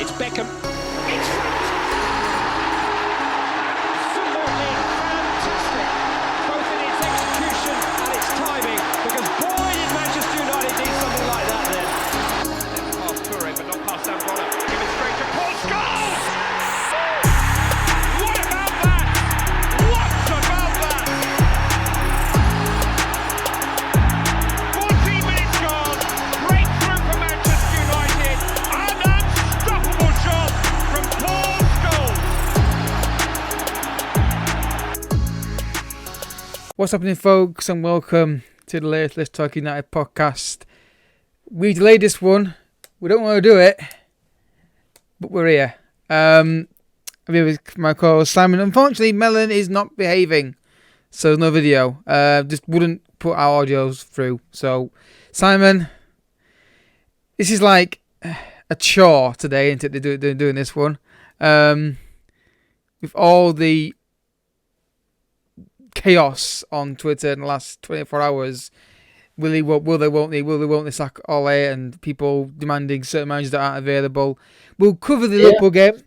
It's Beckham. It's absolutely fantastic, both in its execution and its timing, because boy did Manchester United need something like that then. Pass Toure, but not past Zambrano. Give it straight to Paul Scholes! What about that? What about that? 14 minutes gone, breakthrough for Manchester United, an unstoppable shot from Paul Scholes. What's happening, folks, and welcome to the latest Let's Talk United podcast. We delayed this one. We don't want to do it, but we're here. I'm here with my co-host Simon. Unfortunately, Melon is not behaving, so there's no video. Just wouldn't put our audios through. So, Simon, this is like a chore today, isn't it? They're doing this one. With all the chaos on Twitter in the last 24 hours. Will they, won't they sack Ole, and people demanding certain managers that aren't available. We'll cover the Liverpool game.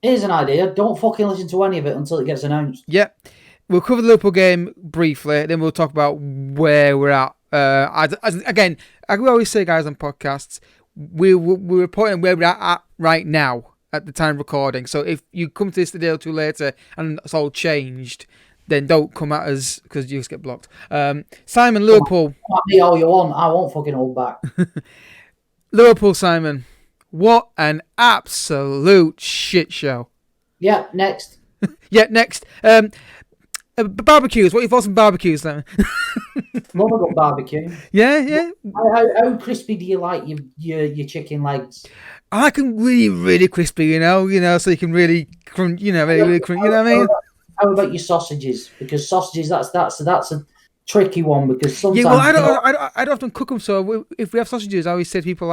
Here's an idea. Don't fucking listen to any of it until it gets announced. Yep. We'll cover the Liverpool game briefly, then we'll talk about where we're at. Again, like we always say, guys, on podcasts, we're reporting where we're at right now at the time of recording. So if you come to this a day or two later and it's all changed, then don't come at us because you just get blocked. Simon, Liverpool. Come at me all you want. I won't fucking hold back. Liverpool, Simon. What an absolute shit show. Yeah, next. Yeah, next. Barbecues. What are your thoughts on barbecues, then? Love a good barbecue. Yeah. How crispy do you like your chicken legs? I like them really, really crispy, you know, so you can really crunch, really crunch, you know what I mean? How about your sausages? Because sausages, that's a tricky one, because sometimes... Yeah, well, I don't often cook them, so if we have sausages, I always say to people,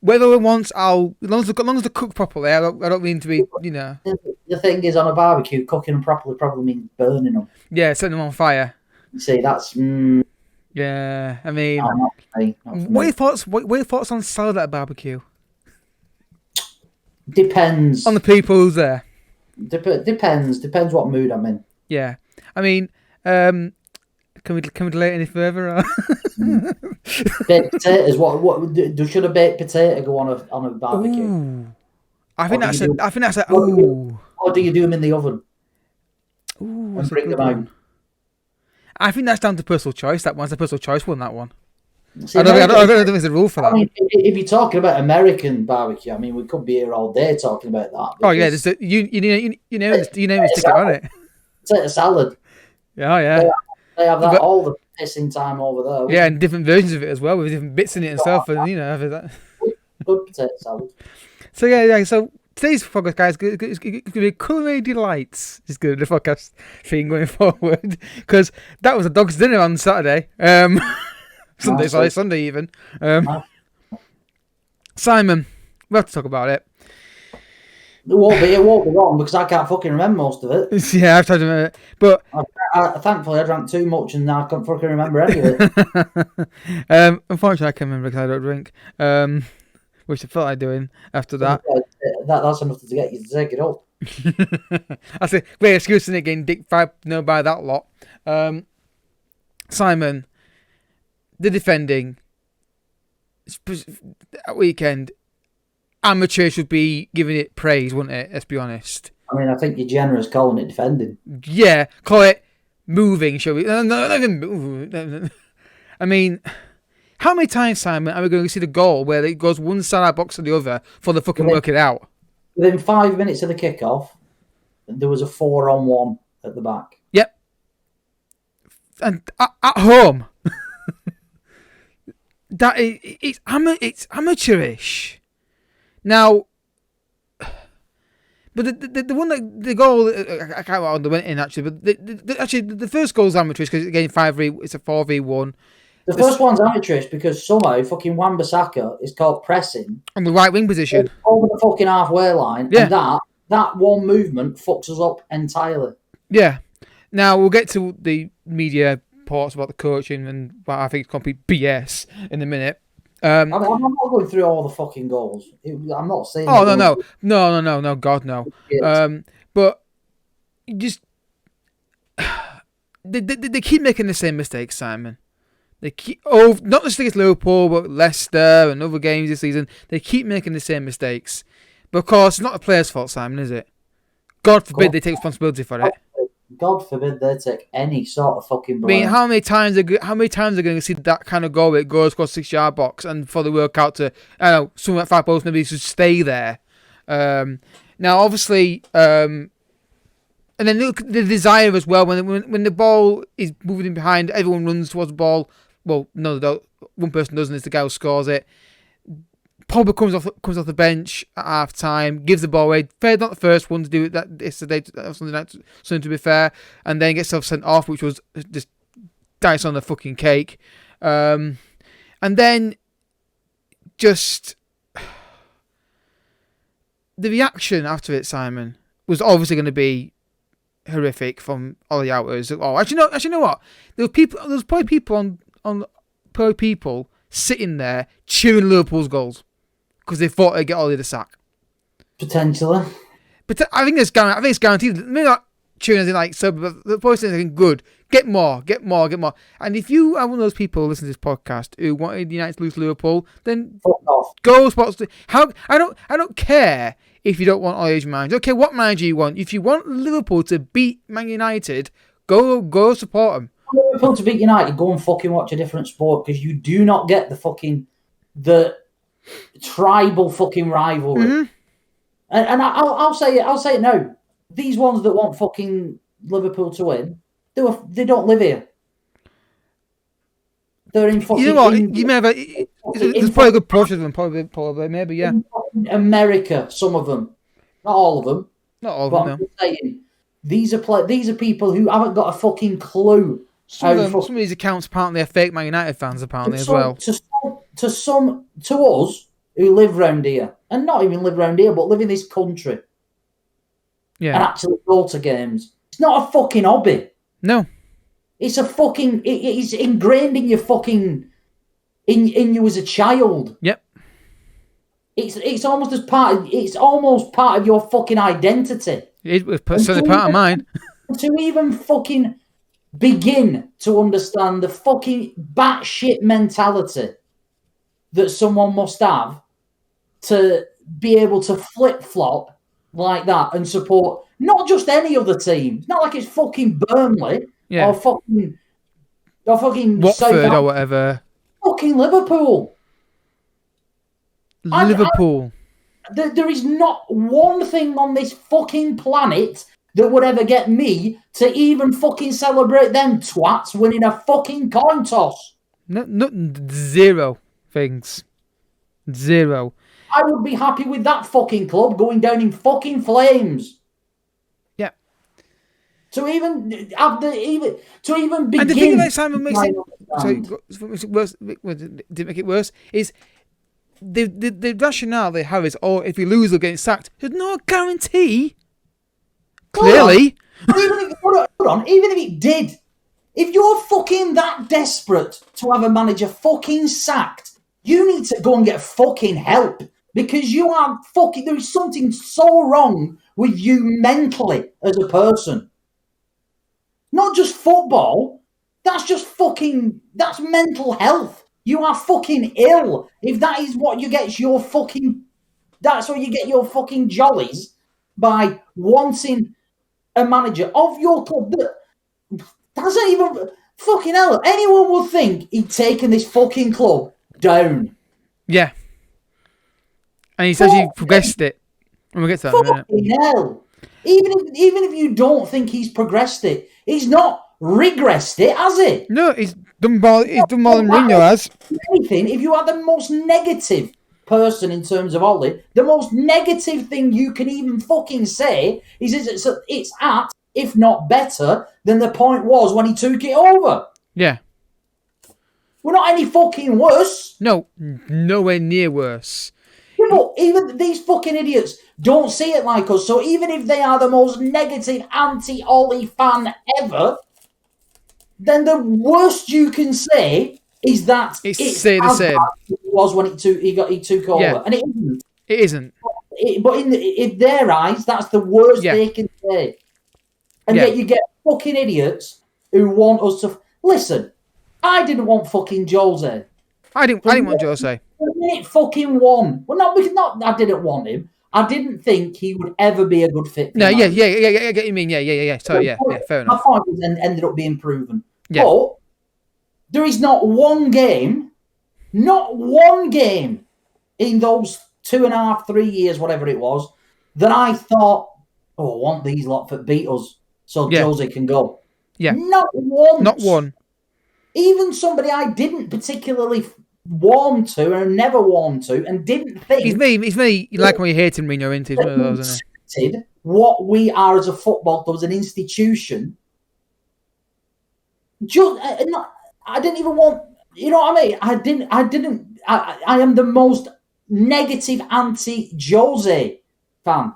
whether once as long as they're cooked properly, I don't mean to be, The thing is, on a barbecue, cooking them properly probably means burning them. Yeah, setting them on fire. You see, that's... yeah, I mean... not for me. What are your thoughts on salad at a barbecue? Depends. On the people who's there. Depends what mood I'm in. Yeah, I mean, can we delay it any further? Or? Baked potatoes. What should a baked potato go on a barbecue? Ooh. I think that's a. Or do you do them in the oven? Ooh, and bring them out? I think that's down to personal choice. That one's a personal choice one. That one. See, I don't think there's a rule for that. I mean, if you're talking about American barbecue, I mean, we could be here all day talking about that. Oh yeah, you name it, stick it on it. Potato salad. Oh yeah. They have that all the pissing time over there. Yeah, and different versions of it as well, with different bits in it and stuff, and that. Good potato salad. So yeah. So today's podcast, guys, it's going to be culinary delights. It's good, the podcast thing going forward, because that was a dog's dinner on Saturday. Sunday even. Simon, we have to talk about it. It won't be wrong, because I can't fucking remember most of it. Yeah, I've tried to remember it, but thankfully I drank too much and I can't fucking remember any of it. Unfortunately, I can't remember because I don't drink. Which I felt like doing after that. That's enough to get you to take it up. That's a great excuse, isn't it? Getting dick 5 by that lot. Simon, the defending weekend, amateur should be giving it praise, wouldn't it? Let's be honest. I mean, I think you're generous calling it defending. Yeah, call it moving, shall we? No, not even move. I mean, how many times, Simon, are we going to see the goal where it goes one side of the box to the other for the fucking work it out? Within 5 minutes of the kickoff, there was a 4-on-1 at the back. Yep. And at home, it's amateurish. Now, but the one that the goal, I can't remember the went in actually, but the first goal is amateurish because again 5v, it's a 4v1. The first one's amateurish because somehow fucking Wan-Bissaka is called pressing on the right wing position over the fucking halfway line, yeah. And that one movement fucks us up entirely. Yeah. Now we'll get to the media reports about the coaching and what I think is complete BS in a minute. I mean, I'm not going through all the fucking goals. I'm not saying. Oh no, God no. But you just they keep making the same mistakes, Simon. They keep not just against Liverpool, but Leicester and other games this season. They keep making the same mistakes. But of course, it's not the players' fault, Simon, is it? God forbid they take responsibility for it. God forbid they take any sort of fucking blame. I mean, how many times are going to see that kind of goal? It goes across 6-yard box, and for the work out to, I don't know, something like 5 posts, maybe should stay there. Now, obviously, and then look at the desire as well. When the ball is moving in behind, everyone runs towards the ball. Well, no, one person doesn't. It's the guy who scores it. Pogba comes off the bench at half time, gives the ball away. Fair, not the first one to do it that yesterday, Sunday night, something to be fair, and then gets self sent off, which was just dice on the fucking cake. And then just the reaction after it, Simon, was obviously going to be horrific from all the outers. Oh, actually, no, what? There was probably people sitting there cheering Liverpool's goals because they thought they'd get Ollie the sack. Potentially. But I think it's guaranteed. Maybe not cheering as in like so, but the point is thinking, good, get more. And if you are one of those people who listen to this podcast who wanted United to lose to Liverpool, then fuck off. Go spots. I don't care if you don't want Ollie's manager. I don't care what manager you want. If you want Liverpool to beat Man United, go support them. Liverpool to beat United, go and fucking watch a different sport because you do not get the tribal fucking rivalry. Mm-hmm. And I'll say it now. These ones that want fucking Liverpool to win, they don't live here. They're in fucking. You know what? You may have there's probably a good portion of them. Probably, maybe, yeah. In America, some of them, not all of them. Not all of them. I'm saying these are people who haven't got a fucking clue. Some of these accounts apparently are fake Man United fans apparently as well. To us who live round here, and not even live round here, but live in this country, and actually go to games. It's not a fucking hobby. No, it's a fucking. It's ingrained in your fucking in you as a child. Yep. It's almost part of your fucking identity. It was certainly part of mine. To even fucking begin to understand the fucking batshit mentality that someone must have to be able to flip-flop like that and support not just any other team. It's not like it's fucking Burnley or fucking Watford or whatever. Fucking Liverpool. There is not one thing on this fucking planet that would ever get me to even fucking celebrate them twats winning a fucking coin toss. No, zero things. Zero. I would be happy with that fucking club going down in fucking flames. Yeah. To even begin. And the thing about Simon makes it worse. Didn't make it worse. Is the rationale they have is, if we lose, they'll get sacked. There's no guarantee. Clearly. Hold on. Even if it did, if you're fucking that desperate to have a manager fucking sacked, you need to go and get fucking help because you are fucking. There is something so wrong with you mentally as a person. Not just football. That's just fucking. That's mental health. You are fucking ill if that is what you get your fucking. That's what you get your fucking jollies by wanting a manager of your club that doesn't even fucking hell. Anyone would think he'd taken this fucking club down. Yeah. And he says he progressed it. And we'll get to that in a minute. Fucking hell. Even if you don't think he's progressed it, he's not regressed it, has he? No, he's done more than Mourinho has. Anything, if you are the most negative person in terms of Ollie, the most negative thing you can even fucking say is it's at, if not better, than the point was when he took it over. Yeah. We're not any fucking worse. No, nowhere near worse. Yeah, but even these fucking idiots don't see it like us, so even if they are the most negative anti-Ollie fan ever, then the worst you can say is that It's it's say the as same. bad as it was when he took over, Yeah. and it isn't. It isn't. But in their eyes, that's the worst Yeah. they can say. And Yeah. yet you get fucking idiots who want us to listen. I didn't want fucking Jose. I didn't want Jose. Minute fucking one. Well, not. I didn't want him. I didn't think he would ever be a good fit. For No, United. yeah. I get what you mean. Yeah. Sorry, yeah. Fair My enough. point was ended up being proven. Yeah. But there is not one game in those 2.5, 3 years, whatever it was, that I thought, oh, I want these lot to beat us so Jose can go. Yeah. Not once. Not one. Even somebody I didn't particularly warm to and never warmed to and didn't think. It's me. You like when you hate him, Mourinho, into one of those, isn't it? What we are as a football club, as an institution. I didn't even want. You know what I mean? I am the most negative anti-Jose fan,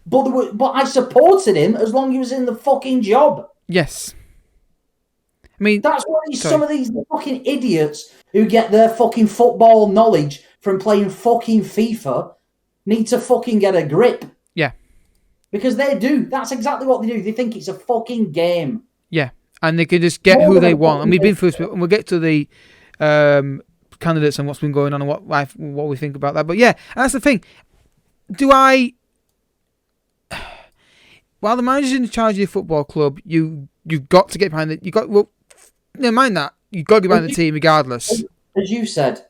but I supported him as long as he was in the fucking job. Yes. I mean, that's why some of these fucking idiots who get their fucking football knowledge from playing fucking FIFA need to fucking get a grip. Yeah. Because they do. That's exactly what they do. They think it's a fucking game. Yeah. And they can just get who they want. And we've been through this, and we'll get to the candidates and what's been going on and what we think about that. But yeah, and that's the thing. While the manager's in charge of your football club, you've got to get behind it. Never mind that. You've got to get behind the team regardless. As you said,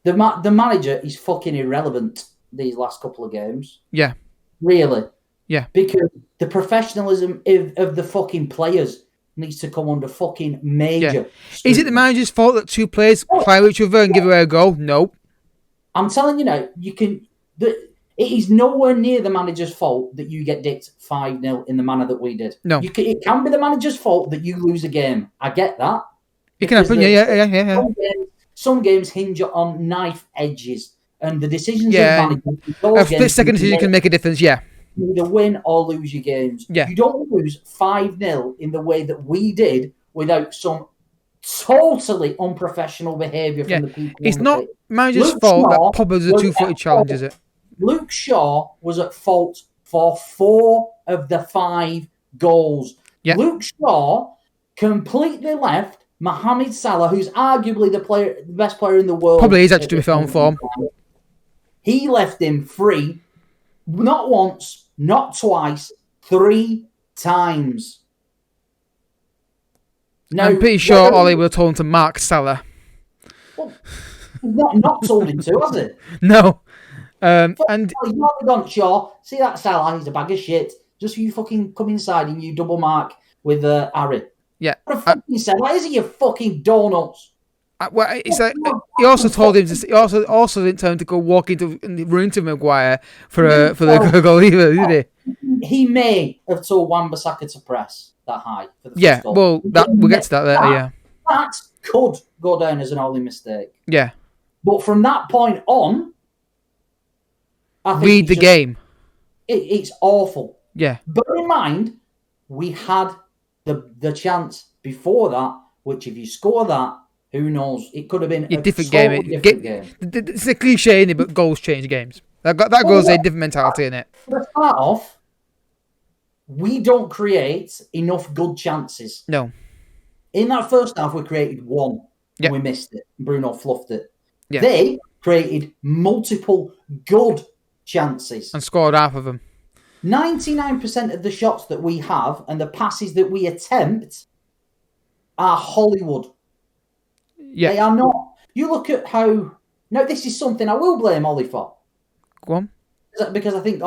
the manager is fucking irrelevant these last couple of games. Yeah. Really. Yeah. Because the professionalism of the fucking players needs to come under fucking major. Yeah. Is it the manager's fault that two players play with each other and give away a goal? No. I'm telling you now, it is nowhere near the manager's fault that you get dicked 5-0 in the manner that we did. No. It can be the manager's fault that you lose a game. I get that. It can happen, yeah. Some games hinge on knife edges, and the decisions of managers... A split-second decision can make a difference, yeah. You either win or lose your games. Yeah. You don't lose 5-0 in the way that we did without some totally unprofessional behaviour from the people. It's not manager's fault that Pogba's a two-footed challenge, is it? Luke Shaw was at fault for 4 of the 5 goals. Yeah. Luke Shaw completely left Mohamed Salah, who's arguably the best player in the world. Probably is actually to be fair on form. He left him free, not once, not twice, 3 times. Now, I'm pretty sure Ollie would have told him to mark Salah. Well, not told him to, has it? No. And he's not gone, Shaw, see that Salah, he's a bag of shit. Just you fucking come inside and you double mark with Harry. Yeah. What a fucking Salah, is it, you fucking donuts? Well, it's like, he also told him to. He also didn't tell him to go walk run into Maguire for the goal either, did he? He may have told Wan-Bissaka to press that high for the first goal. Well, we'll get to that later. Yeah, that could go down as an only mistake. Yeah, but from that point on, I think read the game. It's awful. Yeah. Bear in mind, we had the chance before that, which if you score that, who knows? It could have been a different game. It's a cliche, isn't it? But goals change games. That goes a different mentality in it. To start off, we don't create enough good chances. No. In that first half, we created 1. Yep. And we missed it. Bruno fluffed it. Yep. They created multiple good chances. And scored half of them. 99% of the shots that we have and the passes that we attempt are Hollywood. Yeah. They are not. You look at how... Now, this is something I will blame Ollie for. Go on. Because I think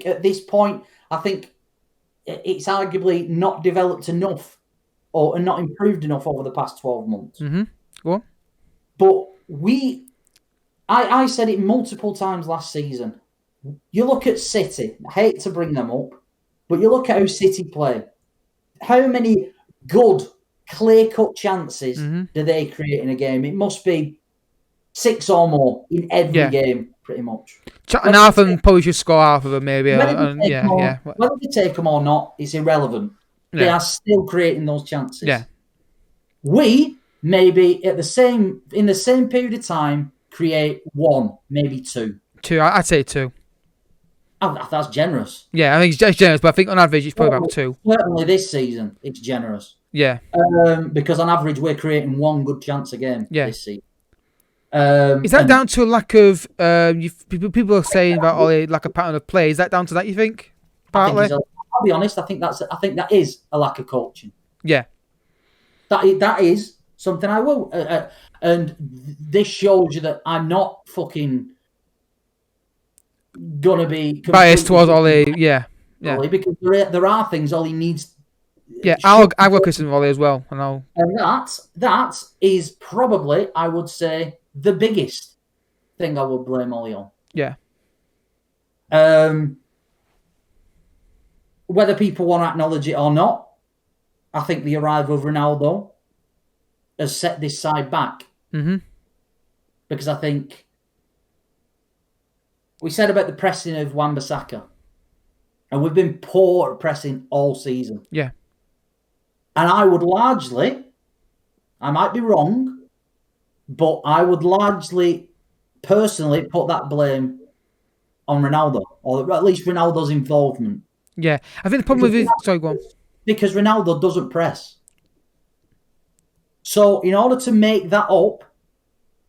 at this point, I think it's arguably not developed enough or not improved enough over the past 12 months. Mm-hmm. Go on. But I said it multiple times last season. You look at City. I hate to bring them up, but you look at how City play. How many good, clear-cut chances do they create in a game? It must be 6 or more in every game, pretty much. And half of them probably should score half of them, maybe. Whether they take them or not, it's irrelevant. They are still creating those chances. Yeah. We maybe in the same period of time, create 1, maybe 2. 2. I'd say 2. Oh, that's generous. Yeah, I think it's generous, but I think on average it's probably about 2. Certainly this season, it's generous. Yeah. Because on average we're creating 1 good chance a game this season. Is that down to a lack of people are saying about lack of pattern of play? Is that down to that, you think? Partly? I'll be honest. I think that is a lack of coaching. Yeah. That is something I will. And this shows you that I'm not fucking gonna be biased towards Ollie. Yeah. Because there are things Ollie needs. Yeah, I work with Ollie as well, and that is probably, I would say, the biggest thing I would blame Ollie on. Yeah. Whether people want to acknowledge it or not, I think the arrival of Ronaldo has set this side back. Mm-hmm. Because I think we said about the pressing of Wan-Bissaka, and we've been poor at pressing all season. Yeah. And I would largely, I might be wrong, but I would largely, personally, put that blame on Ronaldo, or at least Ronaldo's involvement. Yeah, I think the problem with sorry, go on. Because Ronaldo doesn't press. So in order to make that up,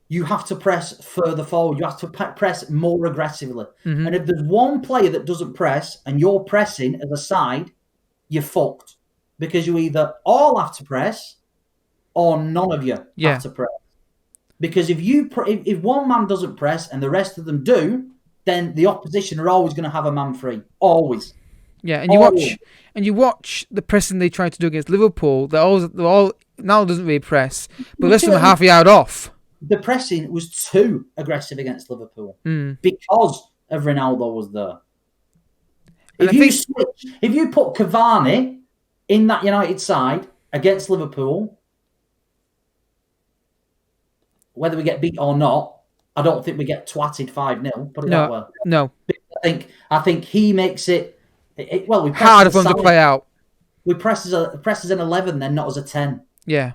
you have to press further forward. You have to press more aggressively. Mm-hmm. And if there's one player that doesn't press and you're pressing as a side, you're fucked. Because you either all have to press or none of you have to press. Because if one man doesn't press and the rest of them do, then the opposition are always going to have a man free. Always. Yeah, and you watch the pressing they tried to do against Liverpool. They're all now doesn't really press, but less than half a yard off. The pressing was too aggressive against Liverpool because of Ronaldo was there. If you put Cavani in that United side against Liverpool, whether we get beat or not, I don't think we get twatted 5-0. Put it that way. No. I think he makes it. We harder for them to play out. We press as an 11, then not as a 10. Yeah,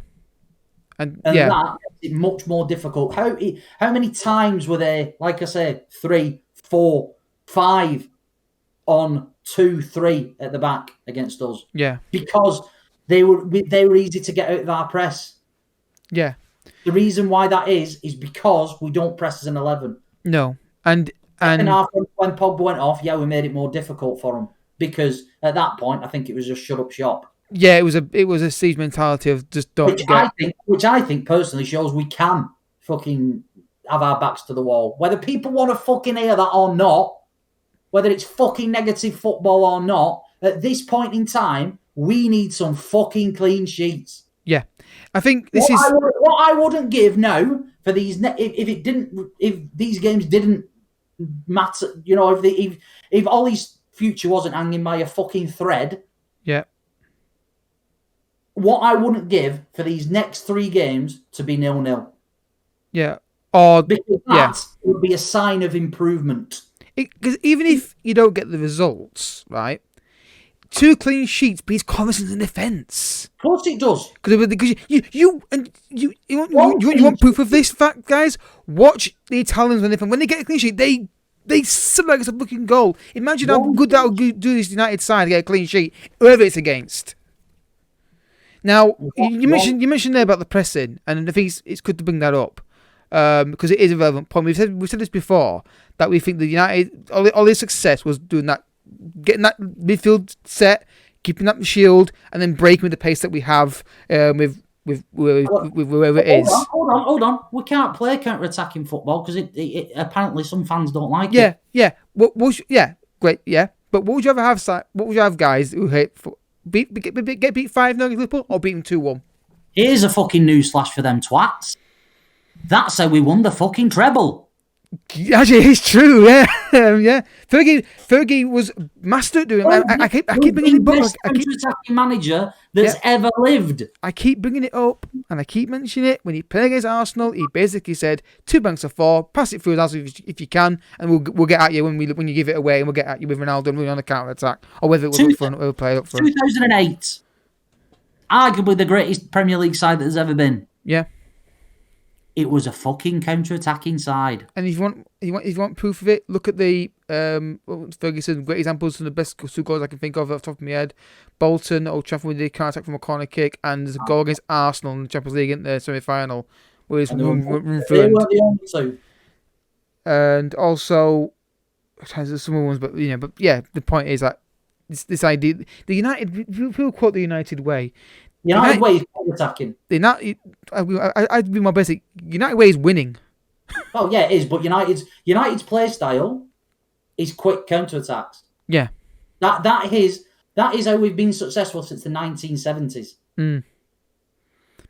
and that makes it much more difficult. How many times were they? Like I say, 3, 4, 5 on 2, 3 at the back against us. Yeah, because they were easy to get out of our press. Yeah, the reason why that is because we don't press as an 11. No, and after when Pogba went off, we made it more difficult for them. Because at that point, I think it was just shut up shop. Yeah, it was a siege mentality of just don't which I think personally shows we can fucking have our backs to the wall. Whether people want to fucking hear that or not, whether it's fucking negative football or not, at this point in time, we need some fucking clean sheets. Yeah, I think this what I wouldn't give now for these if these games didn't matter. You know, if Ollie's future wasn't hanging by a fucking thread. Yeah. What I wouldn't give for these next 3 games to be 0-0. Yeah. Or because that would be a sign of improvement. Because even if you don't get the results, right? 2 clean sheets beats confidence in defence. Of course it does. Because you want proof of this fact, guys? Watch the Italians when they get a clean sheet, they sit like it's a fucking goal. Imagine how good that would do this United side to get a clean sheet, whoever it's against. Now, you mentioned there about the pressing, and I think it's good to bring that up because it is a relevant point. We've said this before, that we think the United, all their success was doing that, getting that midfield set, keeping that shield, and then breaking with the pace that we have with whoever it is. Hold on. We can't play counter-attacking football because it apparently some fans don't like it. Yeah. Great. Yeah, but what would you rather have guys who hate get beat 5-0 Liverpool or beat them 2-1? Here's a fucking newsflash for them twats. That's how we won the fucking treble. Actually, it's true. Yeah. Fergie was master at doing it. I keep bringing it up. Attacking manager that's ever lived. I keep bringing it up, and I keep mentioning it. When he played against Arsenal, he basically said 2 banks of 4, pass it through us if you can, and we'll get at you when you give it away, and we'll get at you with Ronaldo and on the counter attack, or whether it was up front or play up front. 2008, arguably the greatest Premier League side that there's ever been. Yeah. It was a fucking counter-attacking side. And if you want proof of it, look at the Ferguson. Great examples, some of the best two goals I can think of off the top of my head. Bolton, Old Trafford with the counter attack from a corner kick, and there's a goal against Arsenal in the Champions League in the semi-final, where it's run through. They weren't the only two. And also, there's some other ones, but the point is that this idea, the United, people quote the United way. United way is attacking. I'd be my basic. United way is winning. Oh yeah, it is. But United's play style is quick counter attacks. Yeah, that is how we've been successful since the 1970s.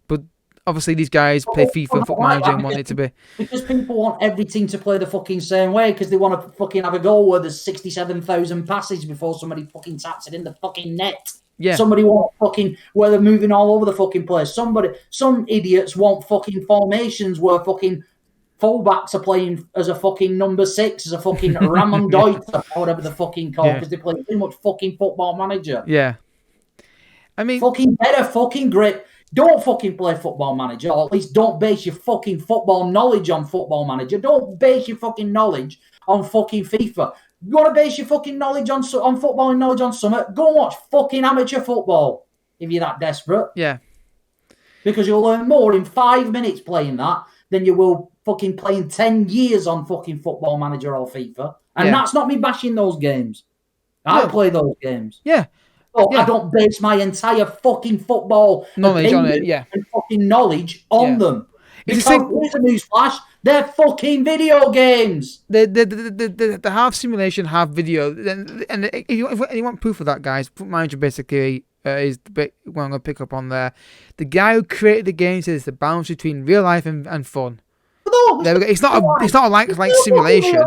But obviously, these guys play FIFA Football Manager and want it to be because people want every team to play the fucking same way because they want to fucking have a goal where there's 67,000 passes before somebody fucking taps it in the fucking net. Yeah. Somebody want fucking where they're moving all over the fucking place. Some idiots want fucking formations where fucking fullbacks are playing as a fucking number 6, as a fucking Ramon Deuter or whatever the fucking call because they play too much fucking Football Manager. Yeah. I mean, fucking better, fucking great. Don't fucking play Football Manager, or at least don't base your fucking football knowledge on Football Manager. Don't base your fucking knowledge on fucking FIFA. You want to base your fucking knowledge on football and knowledge on something? Go and watch fucking amateur football if you're that desperate. Yeah. Because you'll learn more in 5 minutes playing that than you will fucking playing 10 years on fucking Football Manager or FIFA. And that's not me bashing those games. I play those games. Yeah. But I don't base my entire fucking football knowledge on it, and fucking knowledge on them. It's because here's a newsflash, they're fucking video games. The half simulation, half video, and if you want proof of that, guys, Football Manager basically is the bit what I'm going to pick up on there. The guy who created the game says the balance between real life and fun. No, it's not a like simulation.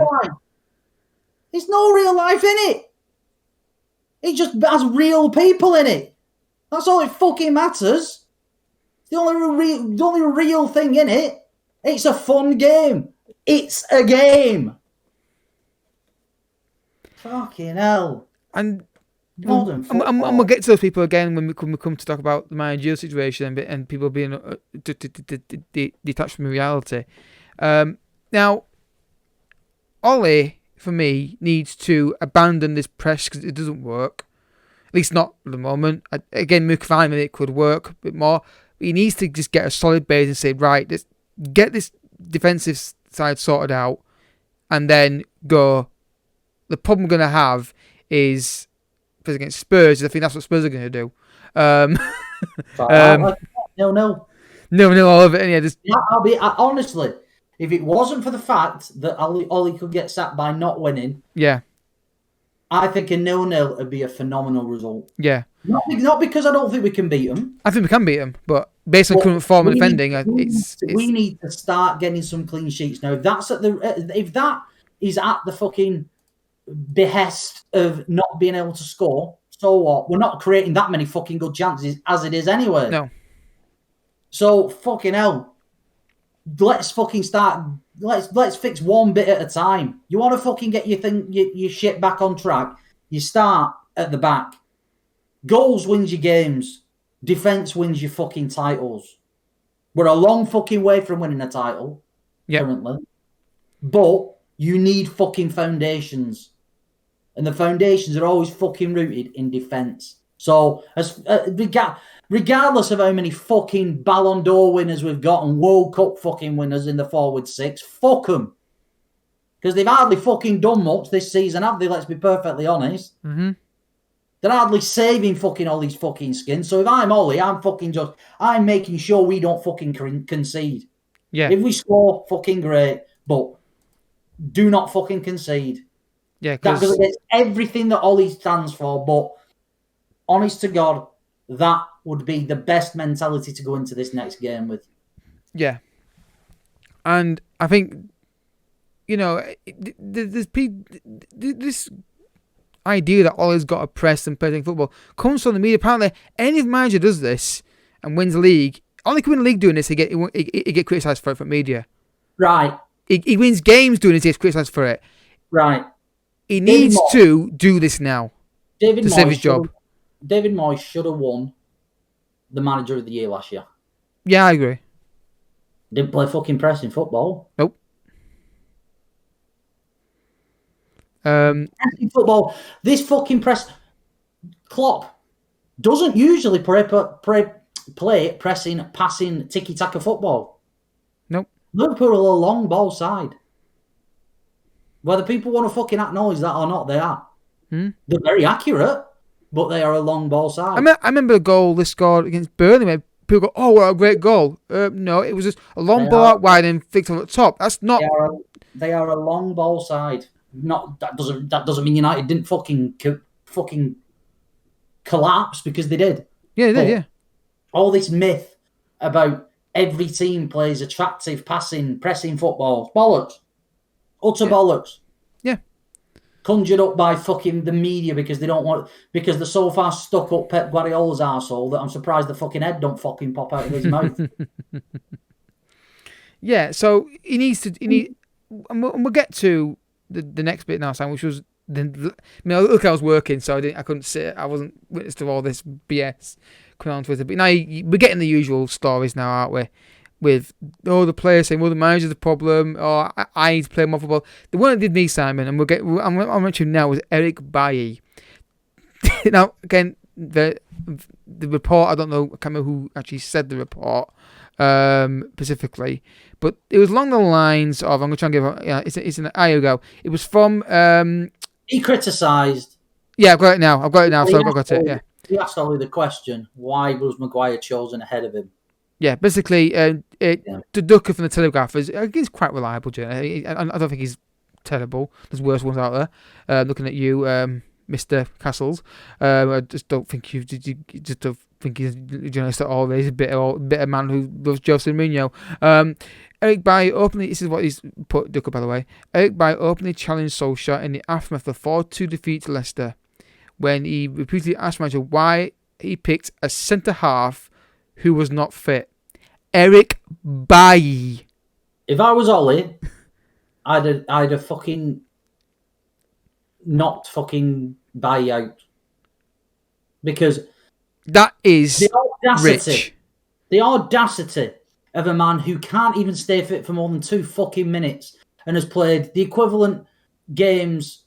There's no real life in it. It just has real people in it. That's all it fucking matters. The only real thing in it. It's a fun game. It's a game. Fucking hell. And we'll get to those people again when we come to talk about the managerial situation and people being detached from reality. Now, Ollie, for me, needs to abandon this press because it doesn't work. At least not at the moment. Again, Mukafine, it could work a bit more. He needs to just get a solid base and say, right, let's get this defensive side sorted out and then go. The problem we're going to have is against Spurs. I think that's what Spurs are going to do. No, all of it. And honestly, if it wasn't for the fact that Ollie could get sacked by not winning, I think a 0-0 would be a phenomenal result. Yeah. Not because I don't think we can beat them. I think we can beat them, but based on current form of defending, we need to start getting some clean sheets now. If that is at the fucking behest of not being able to score, so what? We're not creating that many fucking good chances as it is anyway. No. So fucking hell, let's fucking start. Let's fix one bit at a time. You want to fucking get your shit back on track? You start at the back. Goals wins your games. Defense wins your fucking titles. We're a long fucking way from winning a title currently, but you need fucking foundations, and the foundations are always fucking rooted in defense. So, regardless of how many fucking Ballon d'Or winners we've got and World Cup fucking winners in the forward six, fuck them. Because they've hardly fucking done much this season, have they? Let's be perfectly honest. Mm-hmm. They're hardly saving fucking all these fucking skins. So if I'm Ollie, I'm making sure we don't fucking concede. Yeah. If we score, fucking great. But do not fucking concede. Yeah, that goes against everything that Ollie stands for. But honest to God, that would be the best mentality to go into this next game with. Yeah. And I think, this idea that Ollie's got a press and playing football comes from the media. Apparently, any manager does this and wins the league. Ollie can win the league doing this, he get criticised for it from media. Right. He wins games doing this, he gets criticised for it. Right. He needs to do this now to save his job. David Moyes should have won the Manager of the Year last year. Yeah, I agree. Didn't play fucking pressing football. Nope. Pressing football. This fucking Klopp doesn't usually play pressing, passing, tiki-taka football. Nope. Liverpool are a long ball side. Whether people want to fucking acknowledge that or not, they are. They're very accurate, but they are a long ball side. I remember a goal they scored against Burnley where people go, "Oh, what a great goal!" No, it was just a long ball out wide and flicked over the top. That's not. They are a long ball side. Not that doesn't mean United didn't fucking collapse, because they did. Yeah, they did. Yeah. All this myth about every team plays attractive passing, pressing football, bollocks, utter bollocks. Yeah. Conjured up by fucking the media because they're so far stuck up Pep Guardiola's arsehole that I'm surprised the fucking head don't fucking pop out of his mouth. Yeah, so and we'll get to the next bit now, Sam, which was look, I was working, so I couldn't sit. I wasn't witness to all this BS coming on Twitter. But now we're getting the usual stories now, aren't we? With the players saying, "Well, the manager's the problem," or "I need to play more football." The one that did me, Simon, and I'm mentioning now, was Eric Bailly. Now, again, the report, I don't know, I can't remember who actually said the report specifically, but it was along the lines of, I'm going to try and give it's an go. It was from he criticised. Yeah, I've got it now. So I've got it. Yeah. He asked Ollie the question: why was Maguire chosen ahead of him? Yeah, basically, the Ducker from the Telegraph he's quite reliable. I don't think he's terrible. There's worse ones out there. Looking at you, Mr. Castles, I just don't think he's a journalist at all. He's a bitter man who loves Jose Mourinho. Eric Bailly openly, this is what he's put, Ducker, by the way. Eric Bailly openly challenged Solskjaer in the aftermath of the 4-2 defeat to Leicester, when he repeatedly asked manager why he picked a centre half who was not fit. Eric Bailly. If I was Ollie, I'd have fucking knocked fucking Bailly out, because that is the audacity of a man who can't even stay fit for more than 2 fucking minutes and has played the equivalent games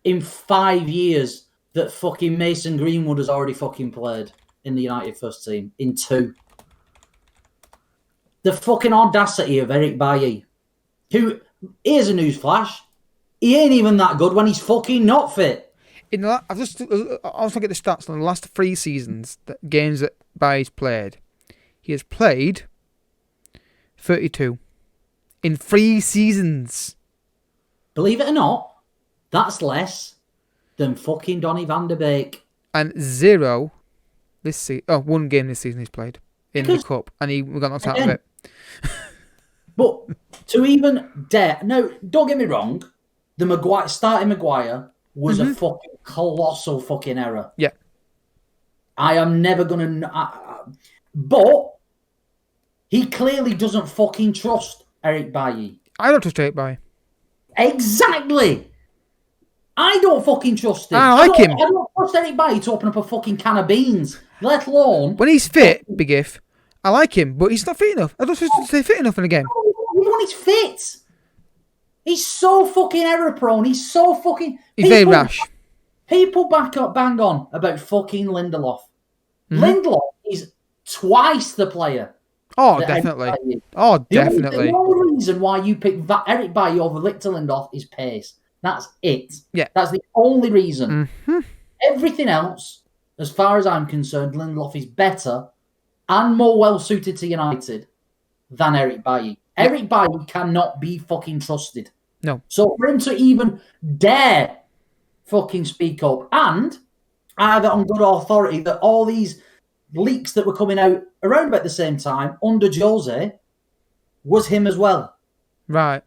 in 5 years that fucking Mason Greenwood has already fucking played in the United first team in 2. The fucking audacity of Eric Bailly, who, here's a newsflash, he ain't even that good when he's fucking not fit. I was looking at the stats on the last 3 seasons, games that Bailly's played. He has played 32 in 3 seasons. Believe it or not, that's less than fucking Donny van der Beek. And 0 this season. 1 game this season he's played in the cup, and he got knocked out of it. But to even dare, no, don't get me wrong, starting Maguire was a fucking colossal fucking error. Yeah. I am never going to... but he clearly doesn't fucking trust Eric Bailly. I don't trust Eric Bailly. Exactly. I don't fucking trust him. I like him. I don't trust Eric Bailly to open up a fucking can of beans, let alone... When he's fit, Big If, I like him, but he's not fit enough. I don't trust him to stay fit enough in a game. Even when he's fit. He's so fucking error prone. He's so fucking... He's very rash. People bang on about fucking Lindelof. Lindelof is twice the player. Oh, definitely. The only reason why you pick Eric Bailly over Victor Lindelof is pace. That's it. Yeah. That's the only reason. Everything else, as far as I'm concerned, Lindelof is better and more well-suited to United than Eric Bailly. Eric Bailly cannot be fucking trusted. No. So for him to even dare fucking speak up, and I have it on good authority that all these leaks that were coming out around about the same time under Jose was him as well. Right.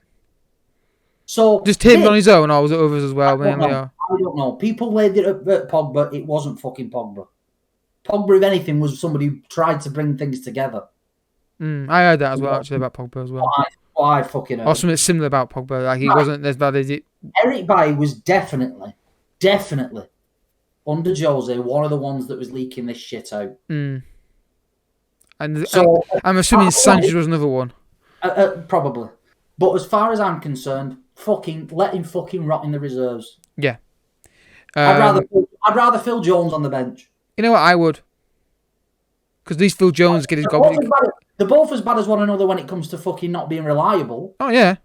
So just him on his own, or was it others as well? I don't know. People laid it up at Pogba. It wasn't fucking Pogba. Pogba, if anything, was somebody who tried to bring things together. I heard that as well, actually, about Pogba as well. I fucking heard. Or something similar about Pogba. Like, he wasn't as bad as it. Eric Bailly was definitely, under Jose, one of the ones that was leaking this shit out. And so, I'm assuming Sanchez was another one. Probably. But as far as I'm concerned, let him fucking rot in the reserves. Yeah. I'd rather Phil Jones on the bench. You know what? I would. Because these Phil Jones get his gobble. They're both as bad as one another when it comes to fucking not being reliable. Oh, yeah.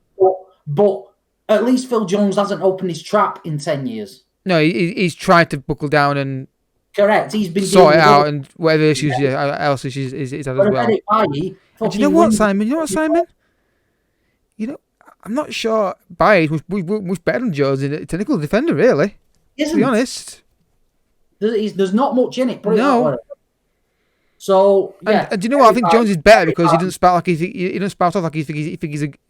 But at least Phil Jones hasn't opened his trap in 10 years. No, he's tried to buckle down and correct. He's been sort it out, and whatever issues else issues is had as well. And do you know what, Simon? You know, I'm not sure Bailly was much better than Jones in a technical defender, really. To be honest. There's not much in it. No. So yeah, and do you know what? I think Jones is better because he doesn't spout like he doesn't spout off like he thinks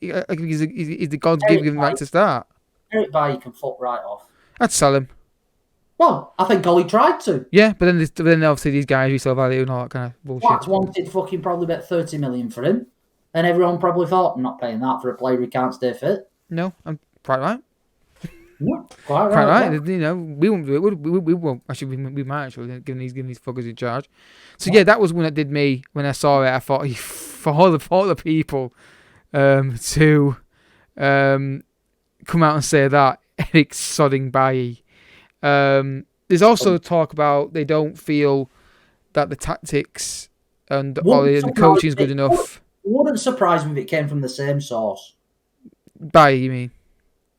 he's the God's given right to start. Eric Bailly can fuck right off. I'd sell him. Well, I think Ollie tried to. Yeah, but then obviously these guys resell value and all that kind of bullshit. Wax wanted fucking probably about 30 million for him, and everyone probably thought, I'm not paying that for a player who can't stay fit. No, I'm quite right. Yeah, quite right. Quite right. Yeah. You know, we won't do it. We won't. Actually, we might actually given these fuckers in charge. So yeah, that was one that did me when I saw it. I thought for all the people to come out and say that Eric sodding Bailly. There's also talk about they don't feel that the tactics and Ollie and the coaching is good enough. It wouldn't surprise me if it came from the same source. Bailly, you mean?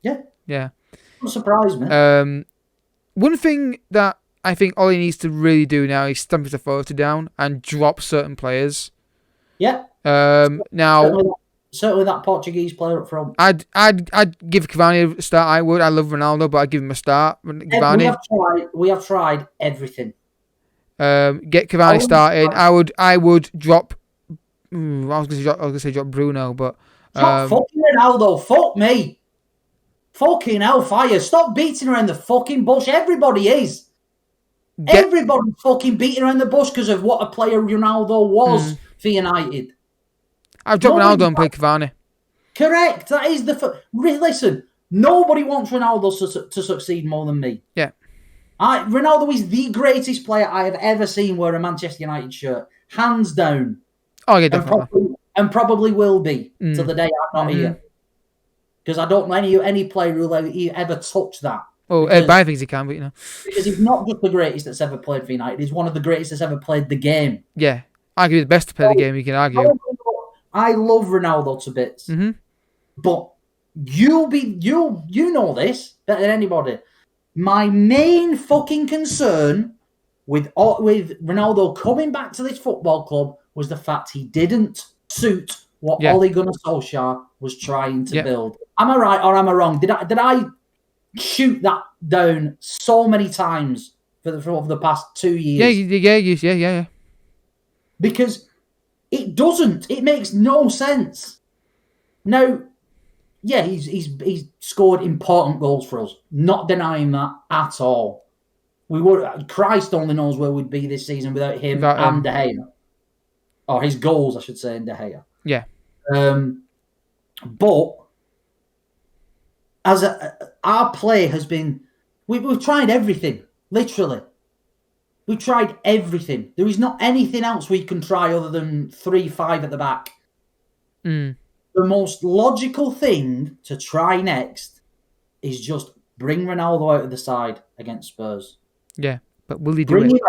Yeah. Yeah. Wouldn't surprise me. One thing that I think Ollie needs to really do now is stamp his authority down and drop certain players. Yeah. Now. Certainly that Portuguese player up front. I'd give Cavani a start. I would. I love Ronaldo, but I'd give him a start. Cavani. We have tried everything. Get Cavani started. I would drop. I was gonna say drop Bruno, but drop fucking Ronaldo. Fuck me. Fucking hellfire. Stop beating around the fucking bush. Everybody is. Everybody fucking beating around the bush because of what a player Ronaldo was for United. I've dropped Ronaldo and played Cavani. Correct. That is listen, nobody wants Ronaldo to succeed more than me. Yeah. Ronaldo is the greatest player I have ever seen wear a Manchester United shirt. Hands down. Oh, yeah, definitely. And probably will be till the day I'm not here. Because I don't know any player who will ever touch that. Oh, Bayern thinks he can, but you know. Because he's not just the greatest that's ever played for United. He's one of the greatest that's ever played the game. Yeah. Arguably the best to play the game, you can argue. I love Ronaldo to bits. Mm-hmm. But you know this better than anybody. My main fucking concern with Ronaldo coming back to this football club was the fact he didn't suit what Ole Gunnar Solskjaer was trying to build. Am I right or am I wrong? Did I shoot that down so many times for the past 2 years? Yeah. Because it doesn't. It makes no sense. Now, yeah, he's scored important goals for us. Not denying that at all. Christ only knows where we'd be this season without him and De Gea. Or his goals, I should say, in De Gea. Yeah. But our play has been, we've tried everything, literally. We've tried everything. There is not anything else we can try other than 3-5 at the back. The most logical thing to try next is just bring Ronaldo out of the side against Spurs. Yeah, but will he do it?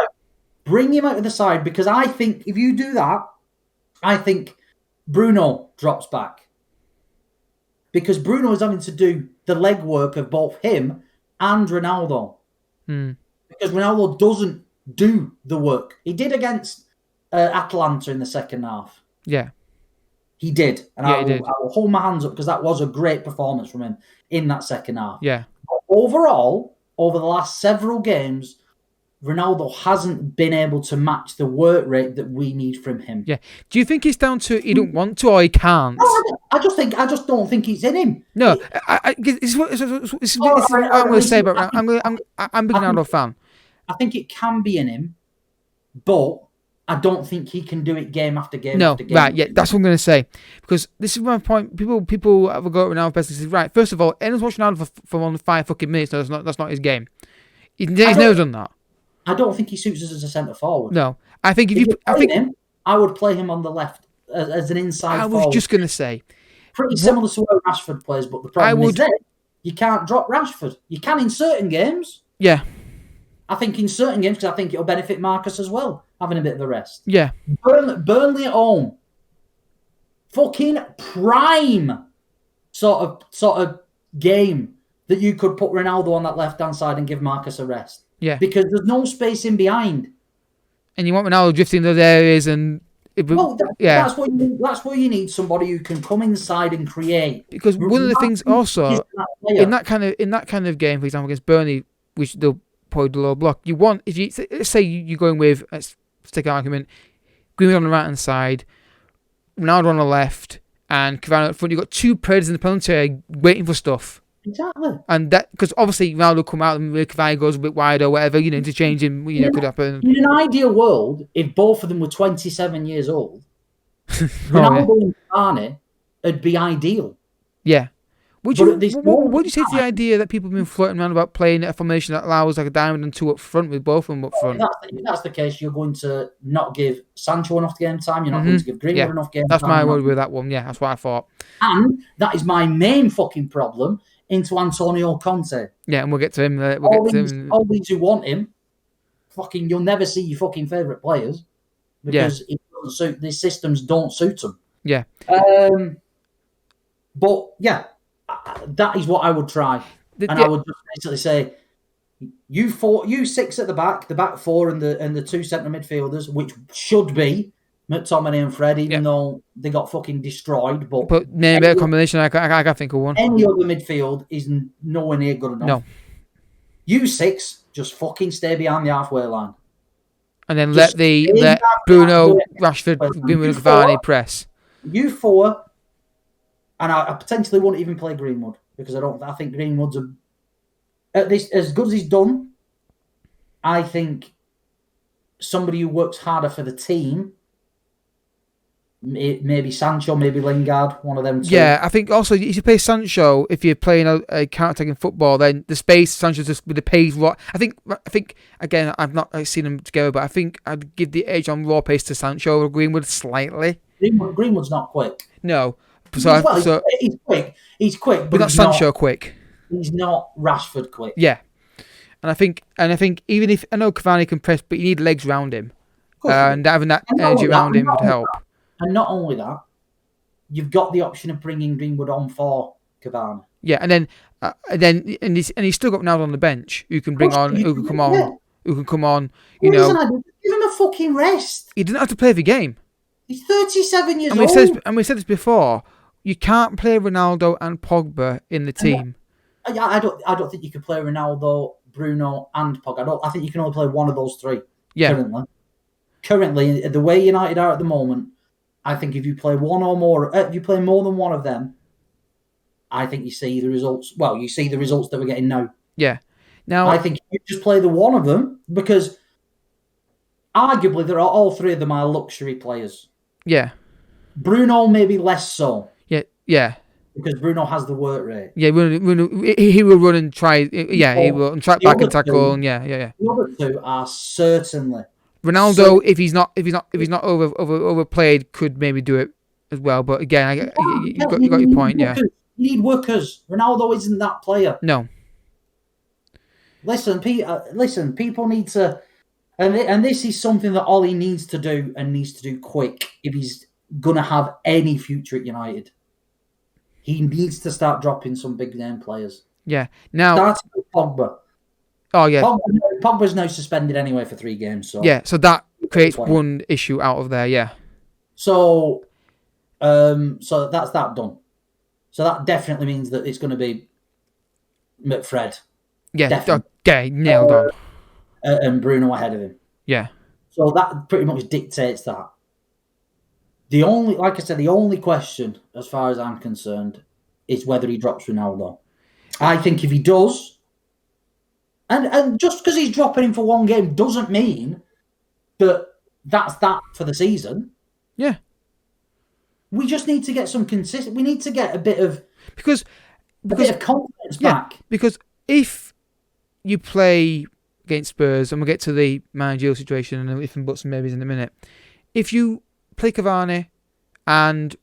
Bring him out of the side, because I think if you do that, I think Bruno drops back. Because Bruno is having to do the legwork of both him and Ronaldo. Because Ronaldo doesn't do the work. He did against Atalanta in the second half. Yeah. He did. And he did. I will hold my hands up because that was a great performance from him in that second half. Yeah. But overall, over the last several games, Ronaldo hasn't been able to match the work rate that we need from him. Yeah. Do you think it's down to he don't want to or he can't? No, I just don't think it's in him. No, this is what I'm going to say about. I'm a big Ronaldo fan. I think it can be in him, but I don't think he can do it game after game after game. Right, yeah, that's what I'm going to say. Because this is my point. People have a go at Ronaldo best. Right, first of all, anyone's watching Ronaldo for only 5 fucking minutes. No, that's not his game. He's never done that. I don't think he suits us as a centre forward. No, I think if you I would play him on the left as an inside forward. I was just going to say, Pretty similar to where Rashford plays, but the problem is that you can't drop Rashford. You can in certain games. Yeah. I think in certain games, because I think it'll benefit Marcus as well, having a bit of a rest. Yeah. Burnley at home. Fucking prime sort of game that you could put Ronaldo on that left-hand side and give Marcus a rest. Yeah. Because there's no space in behind. And you want Ronaldo drifting in those areas and... That's what you need somebody who can come inside and create. Because one of the things also in that kind of game, for example, against Burnley, which they'll probably do low block, you want, if you let's say you're going with, let's take an argument, Greenwood on the right hand side, Ronaldo on the left, and Cavani up front. You've got two predators in the penalty area waiting for stuff. Exactly. And that, because obviously Ronaldo will come out and Cavani goes a bit wide or whatever, interchanging, could happen. In an ideal world, if both of them were 27 years old, Ronaldo and Cavani would be ideal. Yeah. What do you say to the idea that people have been floating around about playing a formation that allows like a diamond and two up front with both of them up front? If that's the case, you're going to not give Sancho enough game time. You're not going to give Greenwood enough game time. That's my word with that one. Yeah, that's what I thought. And that is my main fucking problem into Antonio Conte. Yeah, and we'll get to him. All these who want him, fucking, you'll never see your fucking favourite players because it doesn't suit. These systems don't suit them. Yeah. But yeah, that is what I would try, I would just basically say, you six at the back four, and the two centre midfielders, which should be McTominay and Fred, even though they got fucking destroyed. But maybe a combination. I can think of one. Any other midfield is nowhere near good enough. No. You six just fucking stay behind the halfway line, and then let Bruno, Rashford, Greenwood, and Cavani press. You four, and I potentially wouldn't even play Greenwood because I think Greenwood's as good as he's done. I think somebody who works harder for the team. Maybe Sancho, maybe Lingard, one of them two. Yeah, I think also if you play Sancho, if you're playing a counter-attacking football, then the space Sancho just with the pace. I think again, I've not seen them together, but I think I'd give the edge on raw pace to Sancho or Greenwood slightly. Greenwood's not quick. No, He's quick. He's quick, but not Sancho quick. He's not Rashford quick. Yeah, and I think even if I know Cavani can press, but you need legs around him, and having that energy around him would help. And not only that, you've got the option of bringing Greenwood on for Cavani. Yeah, and then he's still got Ronaldo on the bench who can bring on, who can come on, Give him a fucking rest. He didn't have to play every game. He's 37 years old. And we've said this before. You can't play Ronaldo and Pogba in the team. I don't think you could play Ronaldo, Bruno, and Pogba. I think you can only play one of those three. Yeah. Currently, the way United are at the moment, I think if you play one or more, if you play more than one of them, I think you see the results. Well, you see the results that we're getting now. Yeah. Now, I think you just play the one of them because arguably all three of them are luxury players. Yeah. Bruno maybe less so. Yeah. Because Bruno has the work rate. Yeah, he will run and try. Yeah, he will track back and tackle. And yeah. The other two are certainly. Ronaldo, if he's not overplayed, could maybe do it as well. But again, you got your point. Yeah, you need workers. Ronaldo isn't that player. No. Listen, people need to, and this is something that Ollie needs to do and needs to do quick if he's gonna have any future at United. He needs to start dropping some big name players. Yeah. Now, starting with Pogba. Oh yeah, Pogba's now suspended anyway for 3 games. So yeah, so that creates one issue out of there. Yeah. So that's that done. So that definitely means that it's going to be McFred. Yeah. Okay, nailed on. And Bruno ahead of him. Yeah. So that pretty much dictates that. The only question, as far as I'm concerned, is whether he drops Ronaldo. I think if he does. And just because he's dropping him for one game doesn't mean that's that for the season. Yeah. We just need to get some consistent. We need to get a bit of confidence back. Because if you play against Spurs, and we'll get to the managerial situation and if and buts and maybes in a minute. If you play Cavani And